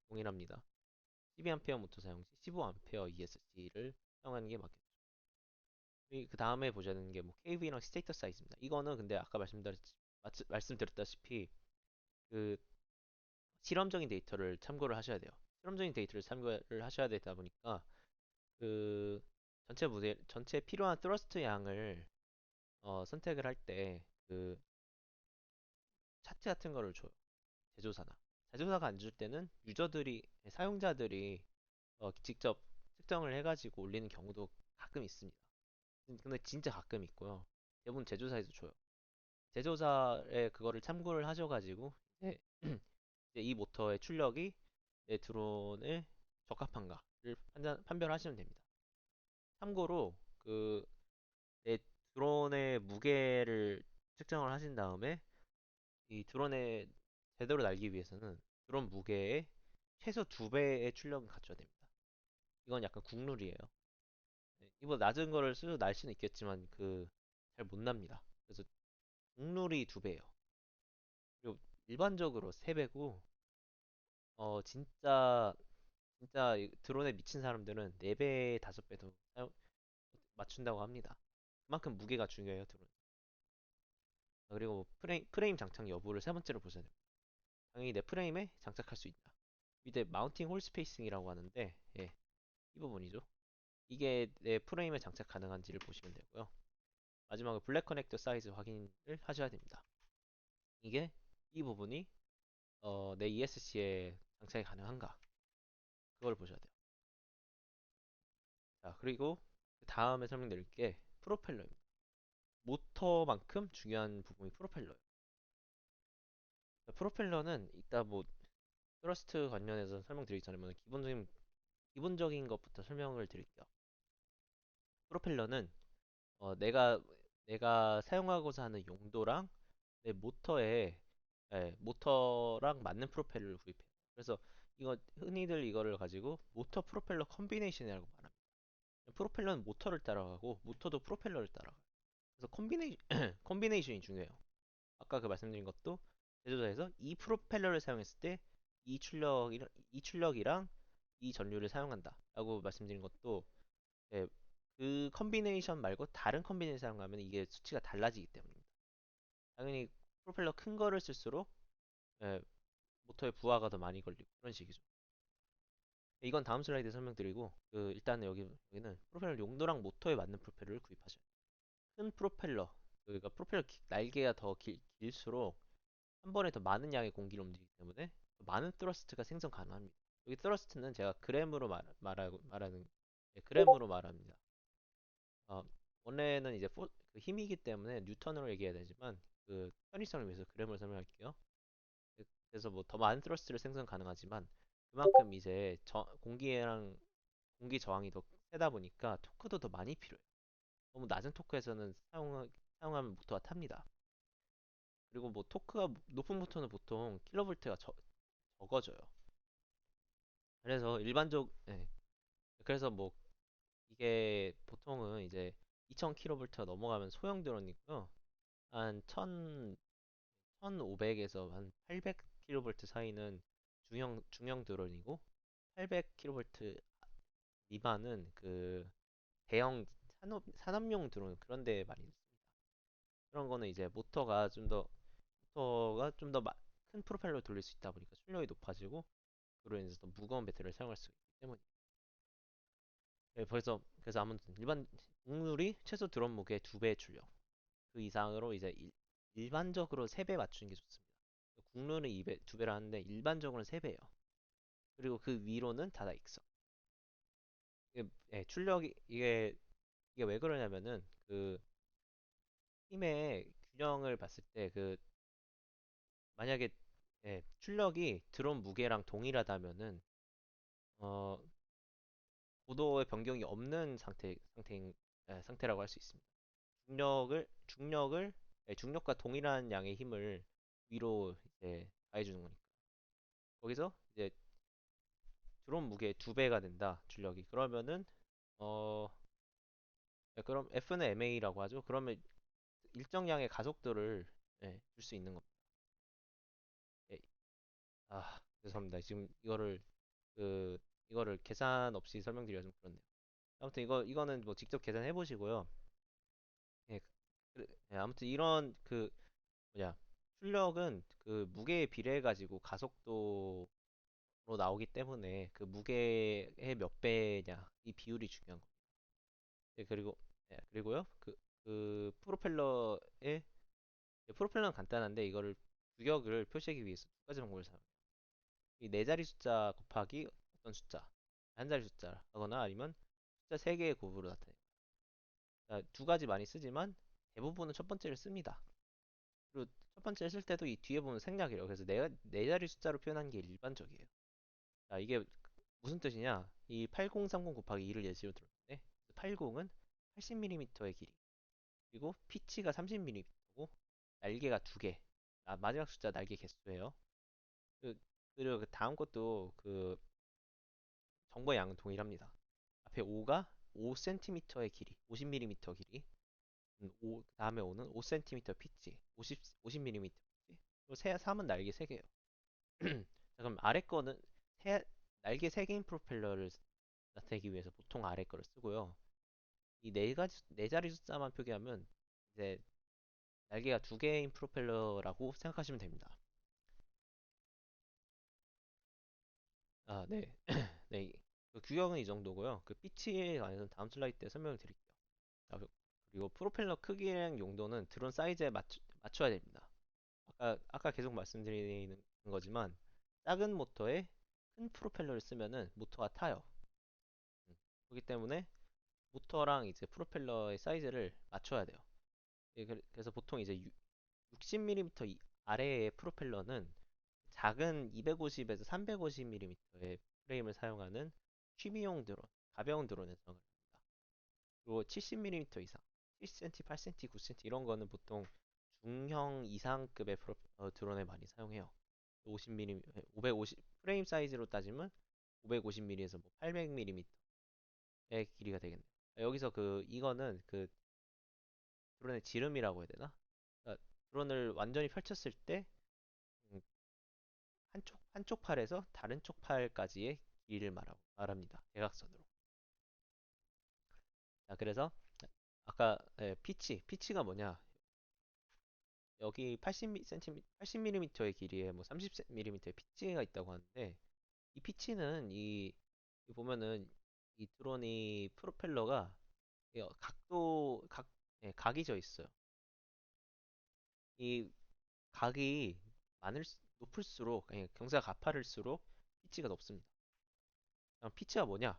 동일합니다. 12A 모터 사용 시 15A ESC를 사용하는 게 맞겠죠. 그 다음에 보셔야 되는 게 뭐 KV랑 스테이터 사이즈입니다. 이거는 근데 아까 말씀드렸다시피 그 실험적인 데이터를 참고를 하셔야 돼요. 실험적인 데이터를 참고를 하셔야 되다 보니까 그 전체 필요한 트러스트 양을 선택을 할 때 그 차트 같은 거를 줘요. 제조사나. 제조사가 안 줄 때는 사용자들이 직접 측정을 해가지고 올리는 경우도 가끔 있습니다. 근데 진짜 가끔 있고요. 대부분 제조사에서 줘요. 제조사의 그거를 참고를 하셔가지고 이제 이제 이 모터의 출력이 내 드론에 적합한가를 판별하시면 됩니다. 참고로 그 내 드론의 무게를 측정을 하신 다음에 이 드론에 제대로 날기 위해서는 드론 무게의 최소 2배의 출력을 갖춰야 됩니다. 이건 약간 국룰이에요. 네, 이보다 낮은 거를 쓰고 날 수는 있겠지만 그 잘 못 납니다. 그래서 국룰이 2배예요. 그리고 일반적으로 3배고 진짜 드론에 미친 사람들은 4배, 5배도 맞춘다고 합니다. 그만큼 무게가 중요해요, 드론. 그리고 뭐 프레임 장착 여부를 세 번째로 보셔야 됩니다. 당연히 내 프레임에 장착할 수 있다. 밑에 마운팅 홀 스페이싱이라고 하는데, 예, 이 부분이죠. 이게 내 프레임에 장착 가능한지를 보시면 되고요. 마지막으로 블랙 커넥터 사이즈 확인을 하셔야 됩니다. 이게 이 부분이 내 ESC에 장착이 가능한가 그걸 보셔야 돼요. 자, 그리고 그 다음에 설명드릴 게 프로펠러입니다. 모터만큼 중요한 부분이 프로펠러예요. 프로펠러는 이따 뭐 트러스트 관련해서 설명드리기 전에 뭐 기본적인 것부터 설명을 드릴게요. 프로펠러는 내가 사용하고자 하는 용도랑 내 모터랑 맞는 프로펠러를 구입해요. 그래서 흔히들 이거를 가지고 모터 프로펠러 컨비네이션이라고 말합니다. 프로펠러는 모터를 따라가고 모터도 프로펠러를 따라가요. 그래서 컨비네이션이 중요해요. 아까 그 말씀드린 것도 제조사에서 이 프로펠러를 사용했을 때 이 출력이랑 이 전류를 사용한다 라고 말씀드린 것도 예, 그 컨비네이션 말고 다른 컨비네이션 사용하면 이게 수치가 달라지기 때문입니다. 당연히 프로펠러 큰 거를 쓸수록 예, 모터에 부하가 더 많이 걸리고 그런 식이죠. 이건 다음 슬라이드에 설명드리고 일단은 여기는 프로펠러 용도랑 모터에 맞는 프로펠러를 구입하셔야 돼요. 큰 프로펠러 그러니까 날개가 더 길수록 한 번에 더 많은 양의 공기를 움직이기 때문에 더 많은 트러스트가 생성 가능합니다. 여기 트러스트는 제가 그램으로 말하는 그램으로 말합니다. 어, 원래는 이제 그 힘이기 때문에 뉴턴으로 얘기해야 되지만 그 편의성을 위해서 그램으로 설명할게요. 그래서 뭐 더 많은 트러스트를 생성 가능하지만 그만큼 이제 공기 저항이 더 세다 보니까 토크도 더 많이 필요해요. 너무 낮은 토크에서는 사용하면 모터가 탑니다. 그리고 뭐 토크가 높은 모터는 보통 킬로볼트가 적어져요. 네. 그래서 뭐 이게 보통은 이제 2000kV가 넘어가면 소형 드론이고요. 한 1500에서 한 800kV 사이는 중형 드론이고 800kV 미만은 그 대형 산업용 드론 그런 데 많이 있습니다. 그런 거는 이제 모터가 좀 더 큰 프로펠러를 돌릴 수 있다 보니까 출력이 높아지고 그로 인해서 더 무거운 배터리를 사용할 수 있기 때문에. 네, 그래서 아무튼 일반 국룰이 최소 드럼 무게 2배의 출력. 그 이상으로 이제 일반적으로 3배 맞추는 게 좋습니다. 국룰은 2배를 하는데 일반적으로는 3배예요. 그리고 그 위로는 닫아 익성. 예, 출력이 이게 왜 그러냐면은 그 힘의 균형을 봤을 때 만약에 예, 출력이 드럼 무게랑 동일하다면은 어, 고도의 변경이 없는 상태라고 할 수 있습니다. 중력과 동일한 양의 힘을 위로 이제 가해주는 거니까. 거기서 이제 드론 무게 2배가 된다, 출력이. 어, 그럼 F는 ma라고 하죠. 그러면 일정량의 가속도를 줄 수 있는 겁니다. 예, 죄송합니다. 지금 그, 이거를 계산 없이 설명드리기가 좀 그렇네요. 아무튼 이거는 뭐 직접 계산해 보시고요. 예, 아무튼 이런 뭐냐, 출력은 그 무게에 비례해 가지고 가속도로 나오기 때문에 그 무게의 몇 배냐 이 비율이 중요한 거예요. 그리고요 프로펠러는 간단한데 이거를 규격을 표시하기 위해서 두 가지 방법을 사용해요. 이 네 자리 숫자 곱하기 어떤 숫자, 한 자리 숫자거나 아니면 숫자 세 개의 곱으로 나타내요. 두 가지 많이 쓰지만 대부분은 첫 번째를 씁니다. 그리고 첫 번째 쓸 때도 이 뒤에 보면 생략이래요. 그래서 네 자리 숫자로 표현하는 게 일반적이에요. 이게 무슨 뜻이냐? 이 8030 곱하기 2를 예시로 들었는데 80은 80mm의 길이, 그리고 피치가 30mm고 날개가 두 개. 마지막 숫자 날개 개수예요. 그, 그리고 그 다음 것도 정보의 양은 동일합니다. 앞에 5가 5cm의 길이, 50mm 길이. 다음에 5는 5cm 피치, 50mm 피치. 그리고 3은 날개 3개예요. 자, 그럼 아래 거는 날개 3개인 프로펠러를 나타내기 위해서 보통 아래 거를 쓰고요. 이 네 자리 숫자만 표기하면 이제 날개가 2개인 프로펠러라고 생각하시면 됩니다. 네. 네. 그 규격은 이 정도고요. 그 피치에 관해서는 다음 슬라이드 때 설명을 드릴게요. 자, 그리고 프로펠러 크기랑 용도는 드론 사이즈에 맞춰야 됩니다. 아까 계속 말씀드리는 거지만 작은 모터에 큰 프로펠러를 쓰면은 모터가 타요. 음. 그렇기 때문에 모터랑 이제 프로펠러의 사이즈를 맞춰야 돼요. 그래서 보통 이제 60mm 아래의 프로펠러는 작은 250에서 350mm의 프레임을 사용하는 취미용 드론, 가벼운 드론에 사용을 합니다. 그리고 70mm 이상, 7cm, 8cm, 9cm 이런 거는 보통 중형 이상급의 드론에 많이 사용해요. 50mm, 550 프레임 사이즈로 따지면 550mm에서 뭐 800mm의 길이가 되겠네요. 여기서 이거는 드론의 지름이라고 해야 되나? 그러니까 드론을 완전히 펼쳤을 때 음, 한쪽 팔에서 다른 쪽 팔까지의 길이를 말합니다. 대각선으로. 자, 그래서 아까 피치가 뭐냐? 여기 80cm, 80mm의 길이에 뭐 30mm의 피치가 있다고 하는데 이 피치는 보면은 이 드론이 프로펠러가 각이 져 있어요. 이 각이 높을수록 경사가 가파를수록 피치가 높습니다. 그럼 피치가 뭐냐?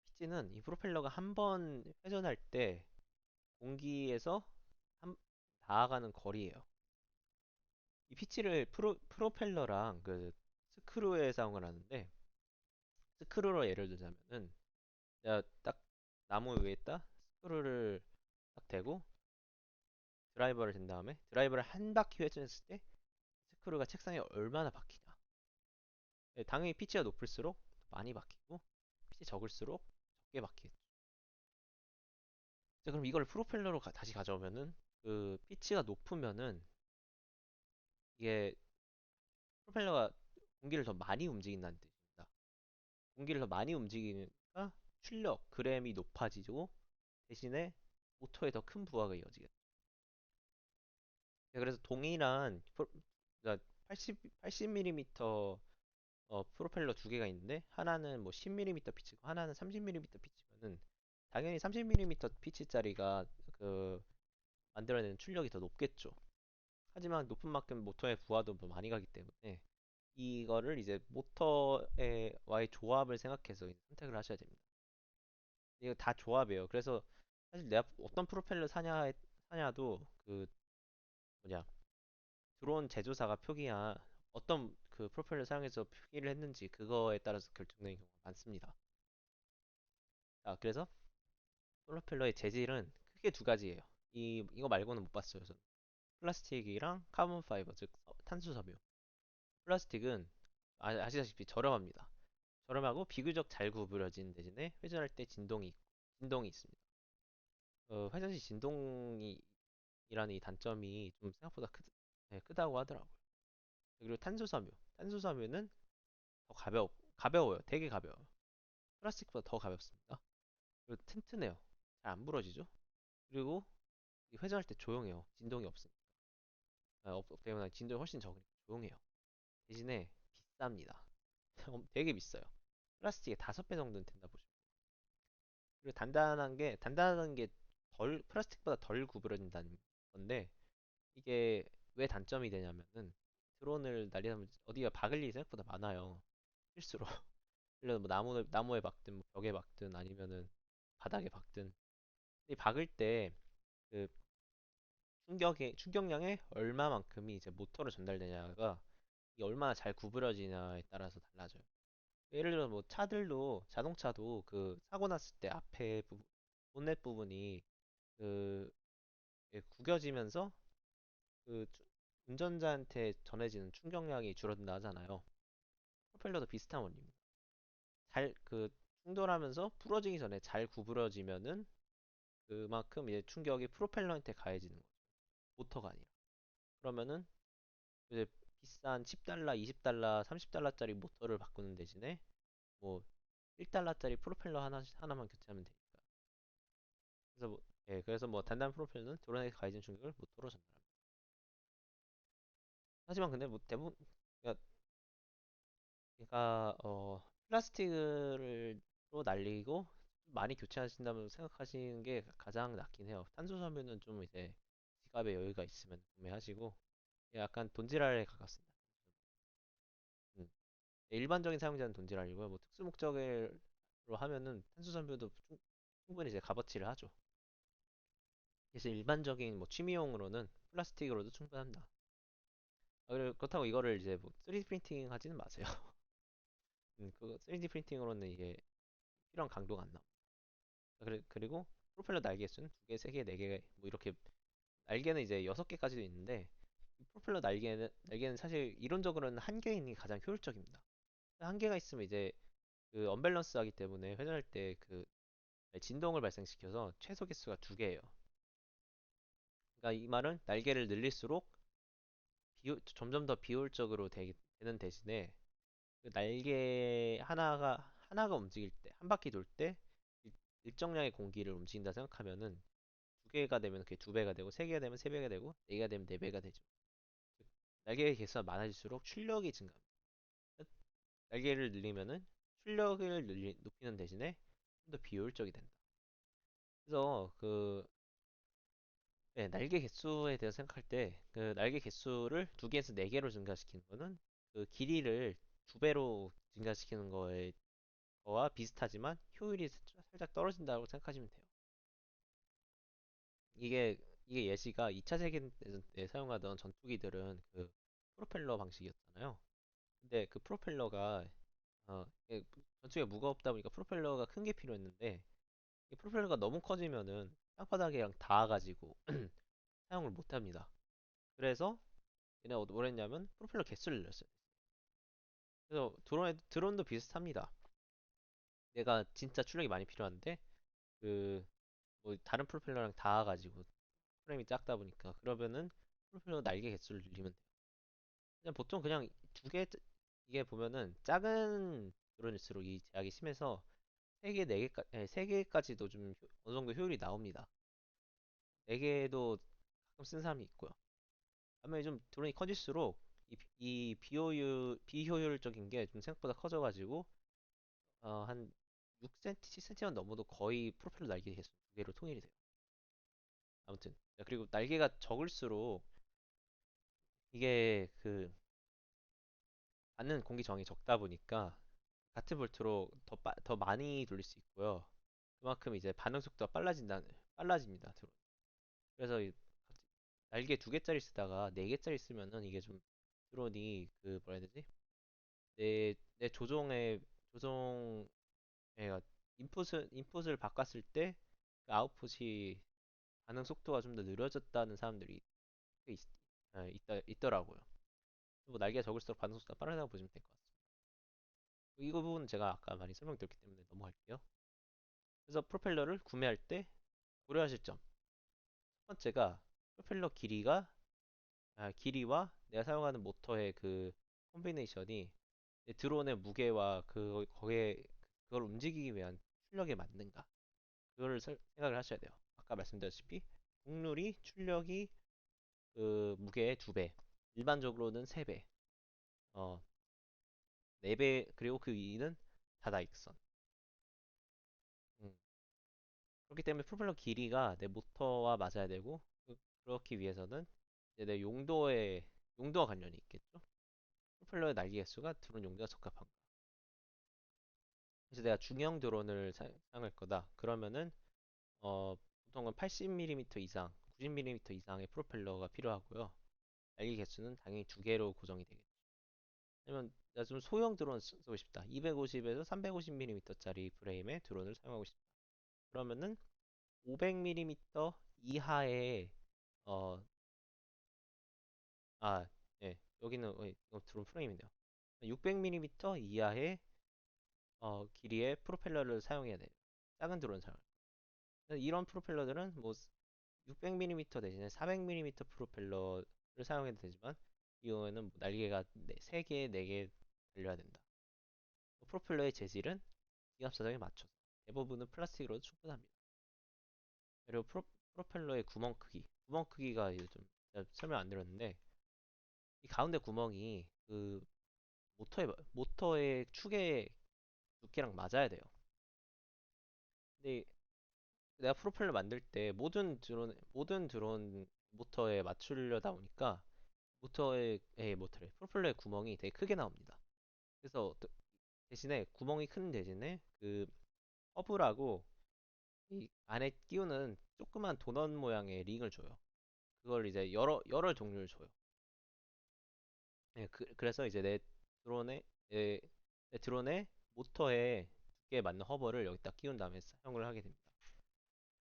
피치는 이 프로펠러가 한 번 회전할 때 공기에서 한, 닿아가는 거리예요. 이 피치를 프로펠러랑 스크루에 사용을 하는데 스크루로 예를 들자면은 딱 나무 위에다 스크루를 딱 대고 드라이버를 댄 다음에 드라이버를 한 바퀴 회전했을 때 스크루가 책상에 얼마나 박히냐. 당연히 피치가 높을수록 많이 박히고 피치 적을수록 적게 박히겠죠. 자, 그럼 이걸 프로펠러로 다시 가져오면은 피치가 높으면은 이게 프로펠러가 공기를 더 많이 움직인다는 뜻입니다. 공기를 더 많이 움직이니까 출력, 그램이 높아지고 대신에 모터에 더 큰 부하가 이어지겠죠. 그래서 동일한 그러니까 80mm 프로펠러 두 개가 있는데 하나는 뭐 10mm 피치고 하나는 30mm 피치면은 당연히 30mm 피치짜리가 그 만들어내는 출력이 더 높겠죠. 하지만 높은 만큼 모터의 부하도 더 많이 가기 때문에 이거를 이제 모터와의 조합을 생각해서 이제 선택을 하셔야 됩니다. 이거 다 조합이에요. 그래서 사실 내가 어떤 프로펠러 사냐도 그 뭐냐 드론 제조사가 표기한 어떤 그 프로펠러 사용해서 표기를 했는지 그거에 따라서 결정되는 경우가 많습니다. 자, 그래서 프로펠러의 재질은 크게 두 가지예요. 이거 말고는 못 봤어요. 저는. 플라스틱이랑 카본 파이버, 즉 탄소 섬유. 플라스틱은 아시다시피 저렴합니다. 저렴하고 비교적 잘 구부러진 대신에 회전할 때 진동이 있습니다. 회전 시 진동이라는 이 단점이 좀 생각보다 네, 크다고 하더라고요. 그리고 탄소섬유는 더 가벼워요. 되게 가벼워요. 플라스틱보다 더 가볍습니다. 그리고 튼튼해요. 잘 안 부러지죠? 그리고 회전할 때 조용해요. 진동이 없으니까. 때문에 진동이 훨씬 적으니까 조용해요. 대신에 비쌉니다. 되게 비싸요. 플라스틱의 5배 정도는 된다 보시면. 그리고 단단한 게 플라스틱보다 덜 구부러진다는 건데, 이게 왜 단점이 되냐면은, 드론을 날리다 어디가 박을 일이 생각보다 많아요. 실수로. 예를 들어 뭐 나무에 박든, 뭐 벽에 박든, 아니면은 바닥에 박든. 이 박을 때, 그 충격량의 얼마만큼이 이제 모터로 전달되냐가, 이게 얼마나 잘 구부러지냐에 따라서 달라져요. 예를 들어 뭐 자동차도 그 사고 났을 때 본넷 부분이 그 구겨지면서 그 운전자한테 전해지는 충격량이 줄어든다 하잖아요. 프로펠러도 비슷한 원리입니다. 그 충돌하면서 부러지기 전에 잘 구부러지면은 그만큼 이제 충격이 프로펠러한테 가해지는 거죠. 모터가 아니라. 그러면은 이제 비싼 10달러, 20달러, 30달러짜리 모터를 바꾸는 대신에 뭐 1달러짜리 프로펠러 하나만 교체하면 되니까. 그래서 뭐 단단 프로펠러는 드론에 가해진 충격을 모터로 전달합니다. 하지만 근데 뭐 대부분 그러니까 플라스틱으로 날리고 많이 교체하신다면 생각하시는 게 가장 낫긴 해요. 탄소 섬유는 좀 이제 지갑에 여유가 있으면 구매하시고 약간 돈지랄에 가깝습니다. 음. 일반적인 사용자는 돈지랄이고요. 뭐 특수 목적으로 하면은 탄소 섬유도 충분히 이제 값어치를 하죠. 그래서 일반적인 뭐 취미용으로는 플라스틱으로도 충분합니다. 그렇다고 이거를 이제 뭐 3D 프린팅 하지는 마세요. 그거 3D 프린팅으로는 이게 필요한 강도가 안 나와. 그리고 프로펠러 날개 수는 2개, 3개, 4개 뭐 이렇게 날개는 이제 6개까지도 있는데 이 프로펠러 날개는 사실 이론적으로는 한 개인이 가장 효율적입니다. 한 개가 있으면 이제 그 언밸런스 하기 때문에 회전할 때 그 진동을 발생시켜서 최소 개수가 2개예요. 그러니까 이 말은 날개를 늘릴수록 점점 더 비효율적으로 되는 대신에 그 날개 하나가 움직일 때, 한 바퀴 돌 때 일정량의 공기를 움직인다 생각하면은 2개가 되면 그게 2배가 되고 3개가 되면 3배가 되고 4개가 되면 4배가 되죠. 날개의 개수가 많아질수록 출력이 증가합니다. 날개를 늘리면은 출력을 높이는 대신에 좀 더 비효율적이 된다. 그래서 날개 개수에 대해서 생각할 때 그 날개 개수를 2개에서 4개로 증가시키는 거는 그 길이를 2배로 증가시키는 거와 비슷하지만 효율이 살짝 떨어진다고 생각하시면 돼요. 이게 이게 예시가 2차 세계대전 때 사용하던 전투기들은 그 프로펠러 방식이었잖아요. 근데 그 프로펠러가 전투기가 무겁다 보니까 프로펠러가 큰 게 필요했는데 이 프로펠러가 너무 커지면은 땅바닥이랑 닿아가지고 사용을 못합니다. 그래서 얘네 뭘 했냐면 프로펠러 개수를 늘렸어요. 그래서 드론도 비슷합니다. 얘가 진짜 출력이 많이 필요한데 그 뭐 다른 프로펠러랑 닿아가지고 프레임이 작다 보니까 그러면은 프로펠러 날개 개수를 늘리면 돼요. 그냥 보통 그냥 2개 이게 보면은 작은 드론일수록 이 제약이 심해서 3개, 4개까지, 3개까지도 좀 어느 정도 효율이 나옵니다. 4개도 가끔 쓴 사람이 있고요. 반면에 좀 드론이 커질수록 이 비효율적인 게 좀 생각보다 커져가지고 한 6cm, 7cm만 넘어도 거의 프로펠러 날개 개수 두 개로 통일이 돼요. 아무튼 그리고 날개가 적을수록 이게 그 받는 공기 저항이 적다 보니까 같은 볼트로 더 많이 돌릴 수 있고요. 그만큼 이제 반응 속도가 빨라집니다. 그래서 날개 두 개짜리 쓰다가 네 개짜리 쓰면은 이게 좀 드론이 그 뭐라 해야 되지? 내 조종에 인풋을 바꿨을 때 그 아웃풋이 반응 속도가 좀 더 느려졌다는 사람들이 꽤 있더라고요. 뭐 날개가 적을수록 반응 속도가 빠르다고 보시면 될 것 같습니다. 이 부분은 제가 아까 많이 설명드렸기 때문에 넘어갈게요. 그래서 프로펠러를 구매할 때 고려하실 점. 첫 번째가 프로펠러 길이와 내가 사용하는 모터의 그 콤비네이션이 내 드론의 무게와 그걸 움직이기 위한 출력에 맞는가. 그거를 생각을 하셔야 돼요. 아까 말씀드렸다시피 곡률이 출력이 그 무게의 2배, 일반적으로는 3배, 어, 4배, 그리고 그 위는 다다익선. 음. 그렇기 때문에 프로펠러 길이가 내 모터와 맞아야 되고, 그렇기 위해서는 이제 내 용도와 관련이 있겠죠? 프로펠러의 날개 개수가 드론 용도가 적합한 거. 그래서 내가 중형 드론을 사용할 거다. 그러면은, 보통은 80mm 이상, 90mm 이상의 프로펠러가 필요하고요. 날개 개수는 당연히 두 개로 고정이 되겠죠. 아니면 나 좀 소형 드론 쓰고 싶다. 250에서 350mm짜리 프레임의 드론을 사용하고 싶다. 그러면은 500mm 이하의 어, 아, 예, 여기는 이거 드론 프레임이네요. 600mm 이하의 길이의 프로펠러를 사용해야 돼요. 작은 드론 사용. 이런 프로펠러들은 뭐 600mm 대신에 400mm 프로펠러를 사용해도 되지만 이 경우에는 뭐 날개가 3개, 4개 달려야 된다. 프로펠러의 재질은 기압 사정에 맞춰서 대부분은 플라스틱으로도 충분합니다. 그리고 프로펠러의 구멍 크기가 이제 좀 제가 설명 안 드렸는데 이 가운데 구멍이 그 모터의 축의 두께랑 맞아야 돼요. 근데 내가 프로펠러 만들 때 모든 드론 모터에 맞추려다 보니까 프로펠러의 구멍이 되게 크게 나옵니다. 그래서 대신에 구멍이 큰 대신에 그 허브라고 이 안에 끼우는 조그만 도넛 모양의 링을 줘요. 그걸 이제 여러 종류를 줘요. 네, 그래서 이제 내, 내 드론의 모터에 두께에 맞는 허버를 여기다 끼운 다음에 사용을 하게 됩니다.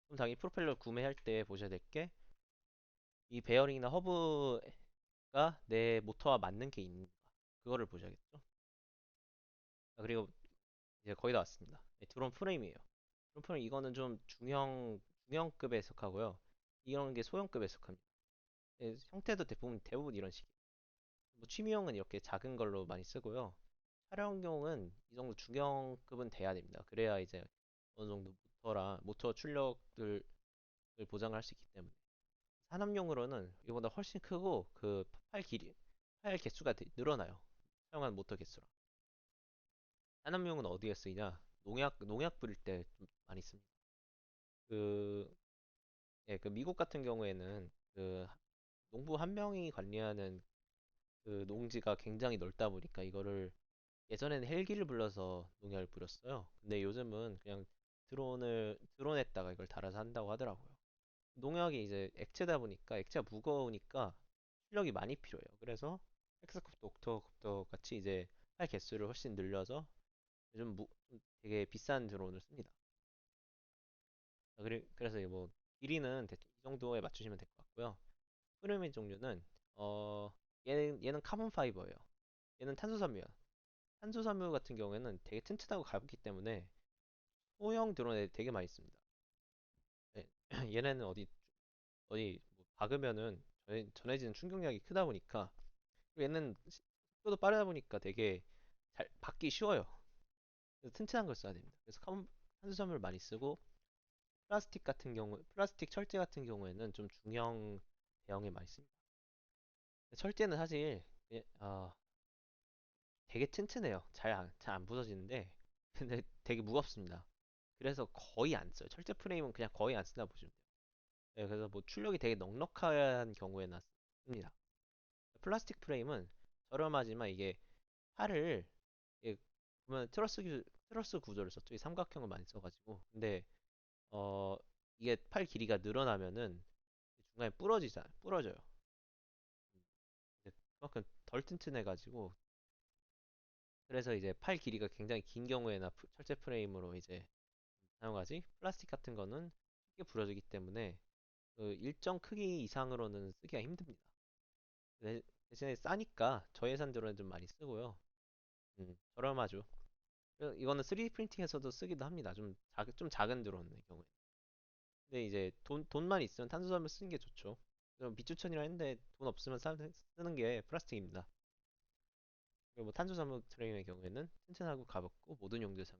그럼 당연히 프로펠러 구매할 때 보셔야 될 게 이 베어링이나 허브가 내 모터와 맞는 게 있는가 그거를 보셔야겠죠. 그리고 이제 거의 다 왔습니다. 네, 드론 프레임이에요. 드론 프레임 이거는 좀 중형급에 속하고요. 이런 게 소형급에 속합니다. 네, 형태도 대부분 이런 식이에요. 뭐 취미용은 이렇게 작은 걸로 많이 쓰고요. 촬영용은 이 정도 중형급은 돼야 됩니다. 그래야 이제 어느 정도 모터 출력들을 보장할 수 있기 때문에. 산업용으로는 이거보다 훨씬 크고 그 팔 개수가 늘어나요. 사용하는 모터 개수랑. 산업용은 어디에 쓰이냐? 농약 뿌릴 때 좀 많이 씁니다. 그, 예, 그 미국 같은 경우에는 그 농부 한 명이 관리하는 그 농지가 굉장히 넓다 보니까 이거를 예전에는 헬기를 불러서 농약을 뿌렸어요. 근데 요즘은 그냥 드론에다가 이걸 달아서 한다고 하더라고요. 농약이 이제 액체다 보니까 액체가 무거우니까 출력이 많이 필요해요. 그래서 헥사콥터, 옥터콥터 같이 이제 팔 개수를 훨씬 늘려서 요즘 좀 되게 비싼 드론을 씁니다. 그래서 뭐 길이는 대충 이 정도에 맞추시면 될 것 같고요. 흐름의 종류는 어 얘는 카본 파이버예요. 얘는 탄소섬유야. 탄소섬유 같은 경우에는 되게 튼튼하고 가볍기 때문에 소형 드론에 되게 많이 씁니다. 네, 얘네는 어디 뭐 박으면은 전해지는 충격력이 크다 보니까 그리고 얘는 속도도 빠르다 보니까 되게 잘 박기 쉬워요. 그래서 튼튼한 걸 써야 됩니다. 그래서 탄수화물을 많이 쓰고 플라스틱 철제 같은 경우에는 좀 중형 대형에 많이 씁니다. 철제는 사실 되게 튼튼해요. 잘 안 부서지는데 근데 되게 무겁습니다. 그래서 거의 안 써요. 철제 프레임은 그냥 거의 안 쓴다 보시면 돼요. 네, 그래서 뭐 출력이 되게 넉넉한 경우에나 씁니다. 플라스틱 프레임은 저렴하지만 이게 팔을 이게 보면 트러스 구조를 썼죠. 이 삼각형을 많이 써가지고. 근데 어 이게 팔 길이가 늘어나면은 중간에 부러져요. 이제 그만큼 덜 튼튼해가지고 그래서 이제 팔 길이가 굉장히 긴 경우에나 철제 프레임으로 이제 사용하지. 플라스틱 같은 거는 쉽게 부러지기 때문에 그 일정 크기 이상으로는 쓰기가 힘듭니다. 대신에 싸니까 저예산들은 좀 많이 쓰고요. 저렴하죠. 이거는 3D 프린팅에서도 쓰기도 합니다. 좀 작은 드론의 경우에. 근데 이제 돈만 있으면 탄소섬을 쓰는 게 좋죠. 그럼 비추천이라 했는데 돈 없으면 쓰는 게 플라스틱입니다. 그리고 뭐 탄소섬유 트레이의 경우에는 튼튼하고 가볍고 모든 용도에 상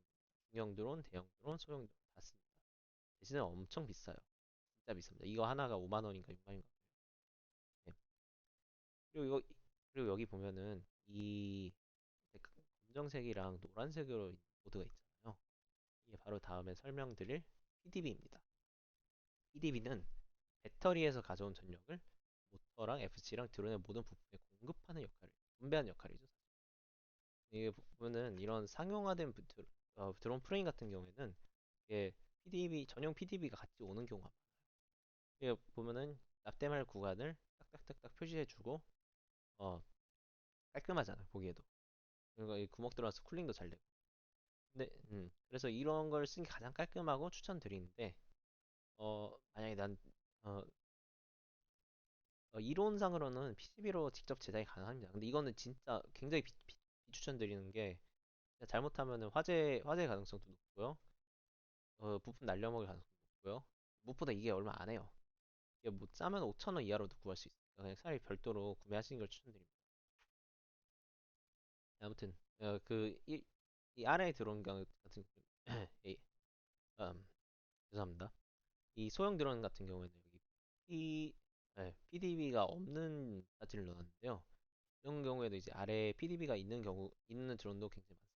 중형 드론, 대형 드론, 소형 드론 다 씁니다. 대신에 엄청 비싸요. 진짜 비쌉니다. 이거 하나가 5만 원인가 6만 원인가. 네. 그리고 이거 그리고 여기 보면은 이 검정색이랑 노란색으로 있는 보드가 있잖아요. 이게 바로 다음에 설명드릴 PDB입니다. PDB는 배터리에서 가져온 전력을 모터랑 FC랑 드론의 모든 부품에 분배하는 역할이죠. 이게 보면은 이런 상용화된 드론 프레임 같은 경우에는 이게 전용 PDB가 같이 오는 경우가 많아요. 이게 보면은 납땜할 구간을 딱딱딱딱 표시해주고 어, 깔끔하잖아 보기에도. 그리고 이 구멍 들어가서 쿨링도 잘 되고. 근데 그래서 이런 걸 쓰는 게 가장 깔끔하고 추천드리는데 만약에 어, 이론상으로는 PCB로 직접 제작이 가능합니다. 근데 이거는 진짜 굉장히 비추천드리는 게 잘못하면은 화재 가능성도 높고요. 부품 날려먹을 가능성도 높고요. 무엇보다 이게 얼마 안 해요. 이게 뭐 싸면 5천 원 이하로도 구할 수 있으니까 그냥 차라리 별도로 구매하시는 걸 추천드립니다. 아무튼 이 아래에 들어온 경우 같은 이, 음, 죄송합니다. 이 소형 드론 같은 경우에는 여기 PDB가 없는 자질을 넣었는데요. 이런 경우에도 이제 아래에 PDB가 있는 드론도 굉장히 많습니다.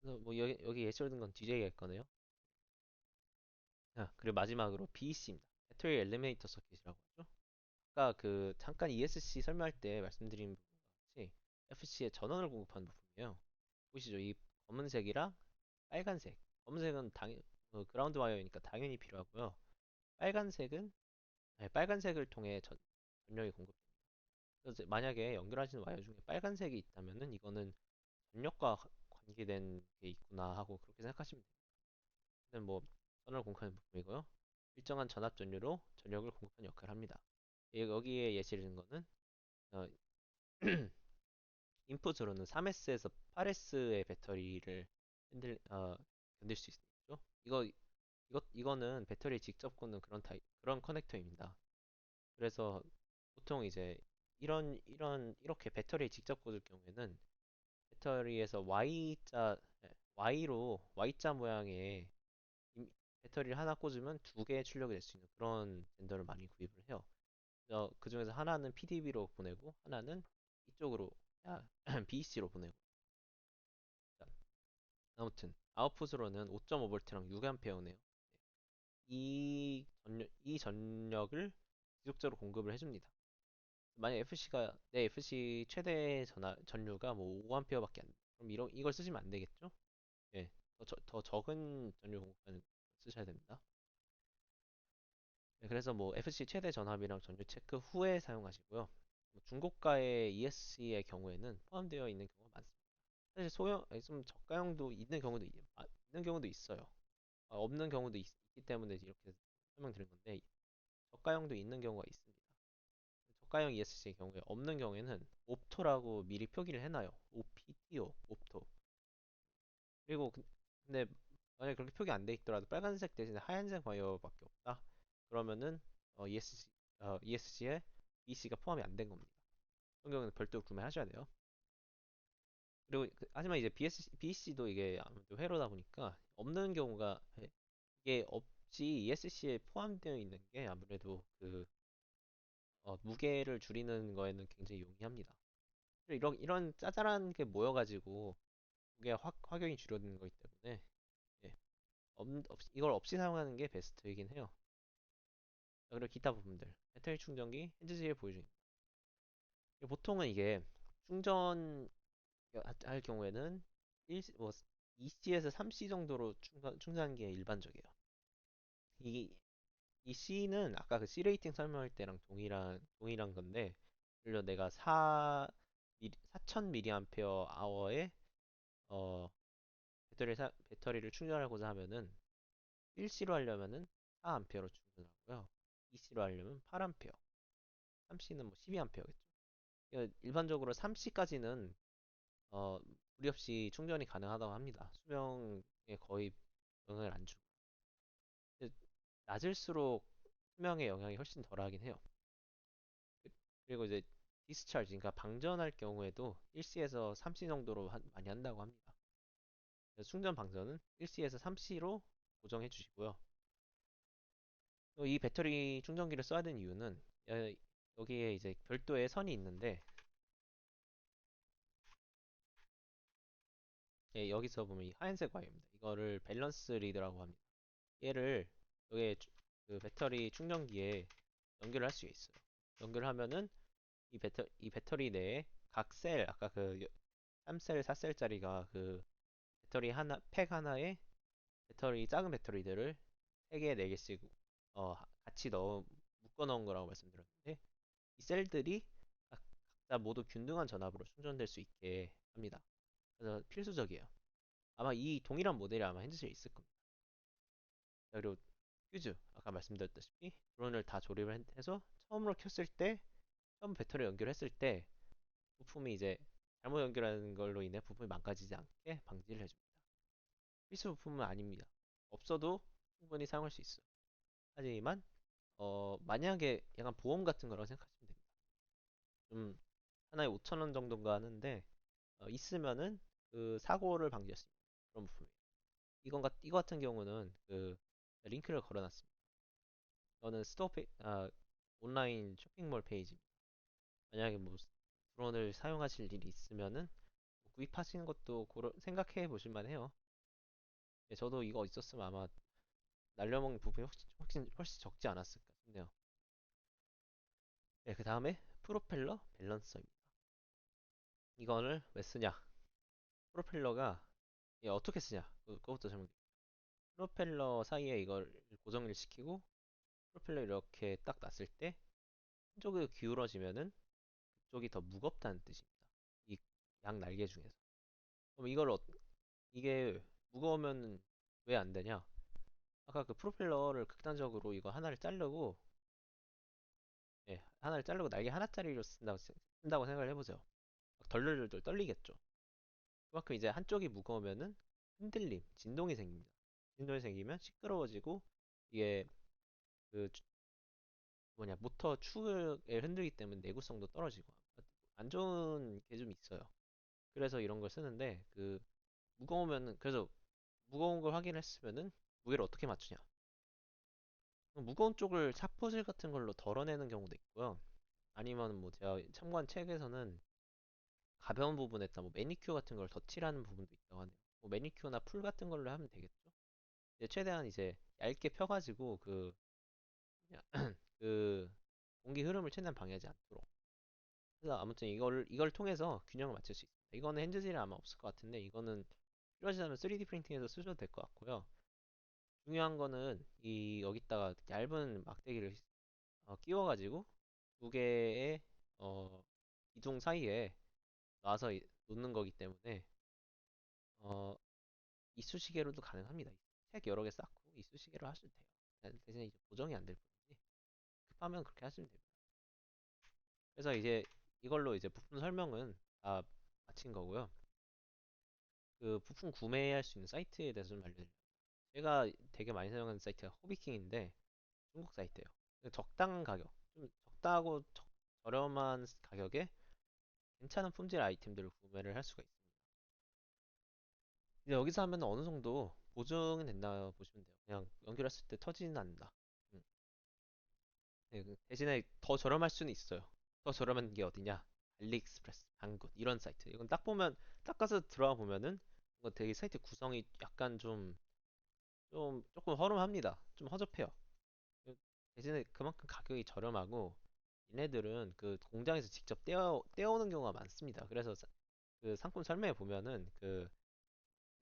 그래서 뭐 여기 예시로 든 건 DJ일 거네요. 그리고 마지막으로 BEC입니다. 배터리 엘리미네이터 서킷이라고 하죠. 아까 그 잠깐 ESC 설명할 때 말씀드린 부분과 같이 FC에 전원을 공급하는 부품이에요. 보시죠. 이 검은색이랑 빨간색. 검은색은 그라운드 와이어니까 당연히 필요하고요. 빨간색은 빨간색을 통해 전력이 공급됩니다. 그래서 만약에 연결하시는 와이어 중에 빨간색이 있다면은 이거는 전력과 관계된 게 있구나 하고 그렇게 생각하시면 됩니다. 이는 뭐 전원을 공급하는 부품이고요. 일정한 전압 전류로 전력을 공급하는 역할을 합니다. 여기에 예시를 든 거는 어, 인풋으로는 3S에서 8S의 배터리를 견딜 수 있죠. 이거는 배터리에 직접 꽂는 그런 커넥터입니다. 그래서 보통 이제 이렇게 배터리에 직접 꽂을 경우에는 배터리에서 Y자 모양의 배터리를 하나 꽂으면 두 개의 출력이 될 수 있는 그런 젠더를 많이 구입을 해요. 그 중에서 하나는 PDB로 보내고 하나는 이쪽으로 BEC로 보내고. 자, 아무튼 아웃풋으로는 5.5V랑 6A네요. 이 전력을 지속적으로 공급을 해줍니다. 만약 내 FC 최대 전류가 뭐 5A밖에 안 돼. 그럼 이걸 쓰시면 안 되겠죠? 예. 더 적은 전류 공급을 쓰셔야 됩니다. 네, 그래서 뭐 FC 최대 전압이랑 전류 체크 후에 사용하시고요. 뭐 중고가의 ESC의 경우에는 포함되어 있는 경우가 많습니다. 사실 좀 저가형도 있는 경우도 있어요. 없는 경우도 기 때문에 이렇게 설명드린 건데 저가형도 있는 경우가 있습니다. 저가형 ESC의 경우에 없는 경우에는 옵토라고 미리 표기를 해놔요. OPTO, 옵토. 그리고 근데 만약에 그렇게 표기 안 돼 있더라도 빨간색 대신에 하얀색 와이어밖에 없다. 그러면은 ESC에 BC가 포함이 안 된 겁니다. 그런 경우는 별도로 구매하셔야 돼요. 그리고 하지만 이제 BC도 이게 아무래도 회로다 보니까 없는 경우가 이게 없이 ESC에 포함되어 있는 게 아무래도 무게를 줄이는 거에는 굉장히 용이합니다. 이런 짜잘한 게 모여가지고 무게 확연히 줄어드는 거기 때문에 예, 이걸 없이 사용하는 게 베스트이긴 해요. 그리고 기타 부품들, 배터리 충전기, 핸즈지에 보여줍니다. 보통은 이게 충전할 경우에는 2C에서 3C 정도로 충전하는 게 일반적이에요. 이, 이 C는 아까 그 C 레이팅 설명할 때랑 동일한 건데, 예를 들어 내가 4000mAh의 어, 배터리를 충전하고자 하면은 1C로 하려면은 4A로 충전하고요. 2C로 하려면 8A, 3C는 뭐 12A겠죠. 일반적으로 3C까지는 무리 없이 충전이 가능하다고 합니다. 수명에 거의 영향을 안 주고. 근데 낮을수록 수명에 영향이 훨씬 덜하긴 해요. 그리고 이제 디스차지, 그러니까 방전할 경우에도 1C에서 3C 정도로 많이 한다고 합니다. 그래서 충전 방전은 1C에서 3C로 고정해 주시고요. 이 배터리 충전기를 써야 되는 이유는 여기에 이제 별도의 선이 있는데 예, 여기서 보면 이 하얀색 와이어입니다. 이거를 밸런스 리드라고 합니다. 얘를 여기에 그 배터리 충전기에 연결할 수 있어요. 연결하면은 이 배터리 내에 각 셀, 아까 그 3셀, 4셀짜리가 그 배터리 팩 하나에 작은 배터리들을 3개, 4개씩 같이 묶어 넣은 거라고 말씀드렸는데 이 셀들이 각자 모두 균등한 전압으로 충전될 수 있게 합니다. 그래서 필수적이에요. 아마 이 동일한 모델이 아마 핸드실에 있을 겁니다. 그리고 퓨즈, 아까 말씀드렸다시피 드론을 다 조립을 해서 처음으로 켰을 때, 처음 배터리 연결했을 때 부품이 이제 잘못 연결하는 걸로 인해 부품이 망가지지 않게 방지를 해줍니다. 필수 부품은 아닙니다. 없어도 충분히 사용할 수 있어요. 하지만 만약에 약간 보험 같은 거라고 생각하시면 됩니다. 좀 하나에 5,000원 정도인가 하는데 있으면은 그 사고를 방지할 수 있는 그런 부품이에요. 이거 같은 경우는 그 링크를 걸어놨습니다. 이거는 온라인 쇼핑몰 페이지입니다. 만약에 뭐 드론을 사용하실 일이 있으면은 구입하시는 것도 생각해 보실 만해요. 예, 저도 이거 있었으면 아마 날려먹는 부분이 훨씬 적지 않았을까 싶네요. 네, 그 다음에 프로펠러 밸런서입니다. 이거를 왜 쓰냐? 프로펠러가 이게 어떻게 쓰냐? 그것부터 설명드릴게요. 프로펠러 사이에 이걸 고정을 시키고 프로펠러 이렇게 딱 놨을 때 한쪽이 기울어지면은 그쪽이 더 무겁다는 뜻입니다. 이 양 날개 중에서. 그럼 이게 무거우면 왜 안 되냐? 아까 그 프로펠러를 극단적으로 이거 하나를 자르고 예, 하나를 자르고 날개 하나짜리로 쓴다고 생각을 해보세요. 막 덜덜덜 떨리겠죠. 그만큼 이제 한쪽이 무거우면은 진동이 생깁니다. 진동이 생기면 시끄러워지고 이게 그 모터 축을 흔들기 때문에 내구성도 떨어지고 안 좋은 게 좀 있어요. 그래서 이런 걸 쓰는데 그래서 무거운 걸 확인했으면은 무게를 어떻게 맞추냐? 무거운 쪽을 차포질 같은 걸로 덜어내는 경우도 있고요. 아니면 뭐 제가 참고한 책에서는 가벼운 부분에다 뭐 매니큐어 같은 걸 덧칠하는 부분도 있다고 하네요. 뭐 매니큐어나 풀 같은 걸로 하면 되겠죠. 최대한 이제 얇게 펴가지고 그 공기 흐름을 최대한 방해하지 않도록. 그래서 아무튼 이걸 통해서 균형을 맞출 수 있습니다. 이거는 핸즈질이 아마 없을 것 같은데 이거는 필요하시다면 3D 프린팅해서 쓰셔도 될 것 같고요. 중요한 거는 여기다가 얇은 막대기를 끼워가지고 두 개의 기둥 사이에 놔서 놓는 거기 때문에 어, 이쑤시개로도 가능합니다. 책 여러 개 쌓고 이쑤시개로 하셔도 돼요. 대신에 이제 고정이 안 될 뿐이지 급하면 그렇게 하시면 됩니다. 그래서 이제 이걸로 이제 부품 설명은 다 마친 거고요. 그 부품 구매할 수 있는 사이트에 대해서 좀 알려드릴게요. 제가 되게 많이 사용하는 사이트가 호비킹인데 중국 사이트예요. 적당한 가격, 좀 적다고 저렴한 가격에 괜찮은 품질 아이템들을 구매를 할 수가 있습니다. 이제 여기서 하면 어느 정도 보증은 된다 보시면 돼요. 그냥 연결했을 때 터지는 않는다. 음. 네, 그 대신에 더 저렴할 수는 있어요. 더 저렴한 게 어디냐? 알리익스프레스, 방굿 이런 사이트. 이건 딱 보면 딱 가서 들어가 보면은 이거 되게 사이트 구성이 약간 좀 조금 허름합니다. 좀 허접해요. 그 대신에 그만큼 가격이 저렴하고 얘네들은 그 공장에서 직접 떼어오는 경우가 많습니다. 그래서 그 상품 설명에 보면은 그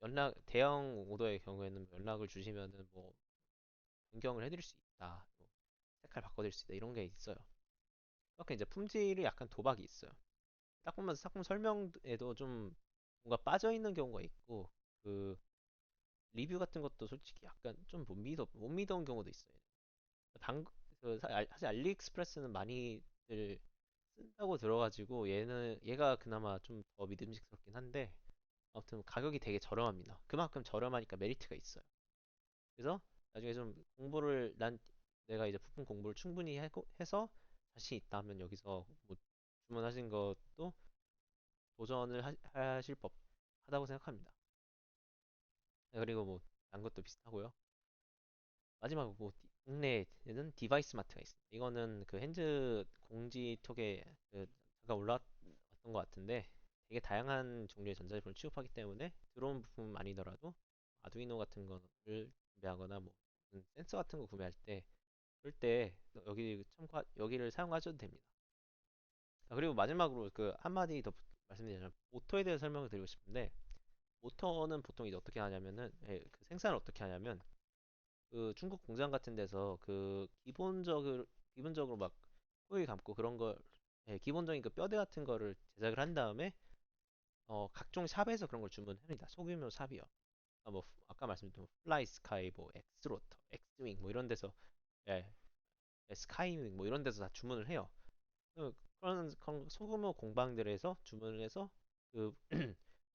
연락 대형 오더의 경우에는 연락을 주시면은 뭐 변경을 해드릴 수 있다. 뭐 색깔 바꿔드릴 수 있다. 이런 게 있어요. 그렇게 이제 품질이 약간 도박이 있어요. 딱 보면 상품 설명에도 좀 뭔가 빠져 있는 경우가 있고 그 리뷰 같은 것도 솔직히 약간 좀 못 믿어온 경우도 있어요. 당, 사실 알리익스프레스는 많이들 쓴다고 들어가지고 얘가 그나마 좀 더 믿음직스럽긴 한데 아무튼 가격이 되게 저렴합니다. 그만큼 저렴하니까 메리트가 있어요. 그래서 나중에 좀 내가 이제 부품 공부를 충분히 해서 자신 있다 하면 여기서 뭐 주문하신 것도 도전을 하실 법하다고 생각합니다. 네, 그리고 뭐 단 것도 비슷하고요. 마지막으로 뭐 국내에는 디바이스 마트가 있습니다. 이거는 그 핸즈 공지톡에 그 잠깐 올라왔던 것 같은데 되게 다양한 종류의 전자제품을 취급하기 때문에 들어온 부품은 아니더라도 아두이노 같은 거를 구매하거나 뭐 무슨 센서 같은 거 구매할 때 그럴 때 여기를 사용하셔도 됩니다. 그리고 마지막으로 그 한마디 더 말씀드리자면 모터에 대해 설명을 드리고 싶은데 모터는 보통 이제 어떻게 하냐면은 그 생산을 어떻게 하냐면 그 중국 공장 같은 데서 그 기본적으로 막 코일 감고 그런 걸 기본적인 그 뼈대 같은 거를 제작을 한 다음에 각종 샵에서 그런 걸 주문합니다. 소규모 샵이요. 뭐 아까 말씀드린 플라이 스카이 뭐 엑스로터, 엑스윙 뭐 이런 데서 예, 스카이윙 뭐 이런 데서 다 주문을 해요. 그런 소규모 공방들에서 주문을 해서 그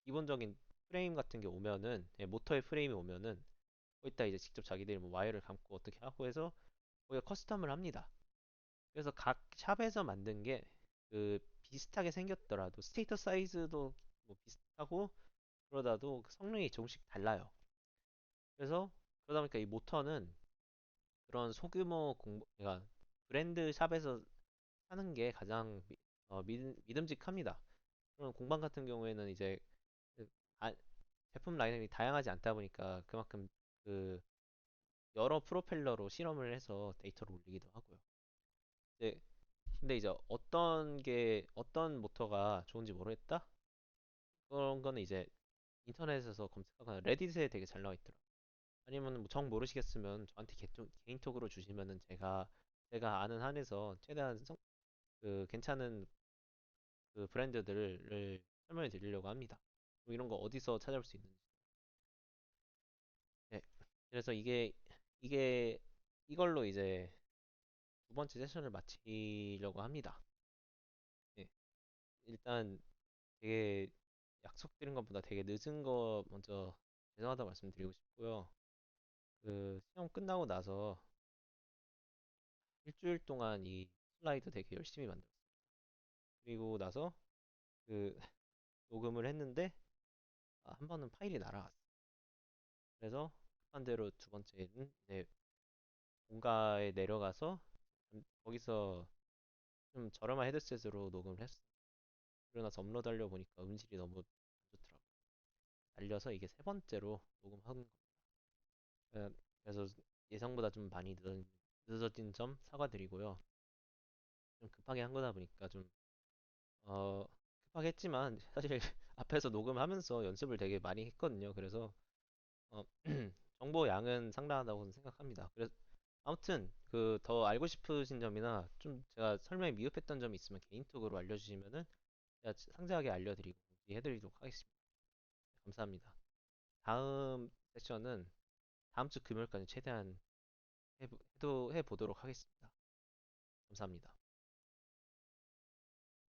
기본적인 프레임 같은 게 오면은 모터의 프레임이 오면은 거기다 이제 직접 자기들이 뭐 와이어를 감고 어떻게 하고 해서 거기가 커스텀을 합니다. 그래서 각 샵에서 만든 게 그 비슷하게 생겼더라도 스테이터 사이즈도 뭐 비슷하고 그러다도 그 성능이 조금씩 달라요. 그래서 그러다 보니까 이 모터는 그런 그러니까 브랜드 샵에서 사는 게 가장 믿음직합니다. 그런 공방 같은 경우에는 이제 그 아- 제품 라인업이 다양하지 않다 보니까 그만큼 그 여러 프로펠러로 실험을 해서 데이터를 올리기도 하고요. 이제 근데 이제 어떤 모터가 좋은지 모르겠다? 그런 거는 이제 인터넷에서 검색하거나 레딧에 되게 잘 나와 있더라고요. 아니면 뭐정 모르시겠으면 저한테 개인톡으로 주시면은 제가 아는 한에서 최대한 그 괜찮은 그 브랜드들을 설명해 드리려고 합니다. 뭐 이런 거 어디서 찾아볼 수 있는지. 네. 그래서 이게 이걸로 이제 두 번째 세션을 마치려고 합니다. 네. 일단 되게 약속드린 것보다 되게 늦은 거 먼저 죄송하다고 말씀드리고 싶고요. 그 시험 끝나고 나서 일주일 동안 이 슬라이드 되게 열심히 만들었어요. 그리고 나서 그 녹음을 했는데 한 번은 파일이 날아갔어요. 그래서 급한 대로 두 번째는 이제 본가에 내려가서 거기서 좀 저렴한 헤드셋으로 녹음을 했어요. 그러고 나서 업로드하려고 보니까 음질이 너무 안 좋더라고요. 날려서 이게 세 번째로 녹음한 어, 그래서 예상보다 좀 많이 늦어진 점 사과드리고요. 좀 급하게 한 거다 보니까 급하게 했지만 사실 앞에서 녹음하면서 연습을 되게 많이 했거든요. 그래서 어, 정보 양은 상당하다고 생각합니다. 그래서 아무튼 그 더 알고 싶으신 점이나 좀 제가 설명에 미흡했던 점이 있으면 개인톡으로 알려주시면은 제가 상세하게 알려드리고 해드리도록 하겠습니다. 감사합니다. 다음 세션은 다음 주 금요일까지 최대한 해보도록 하겠습니다. 감사합니다.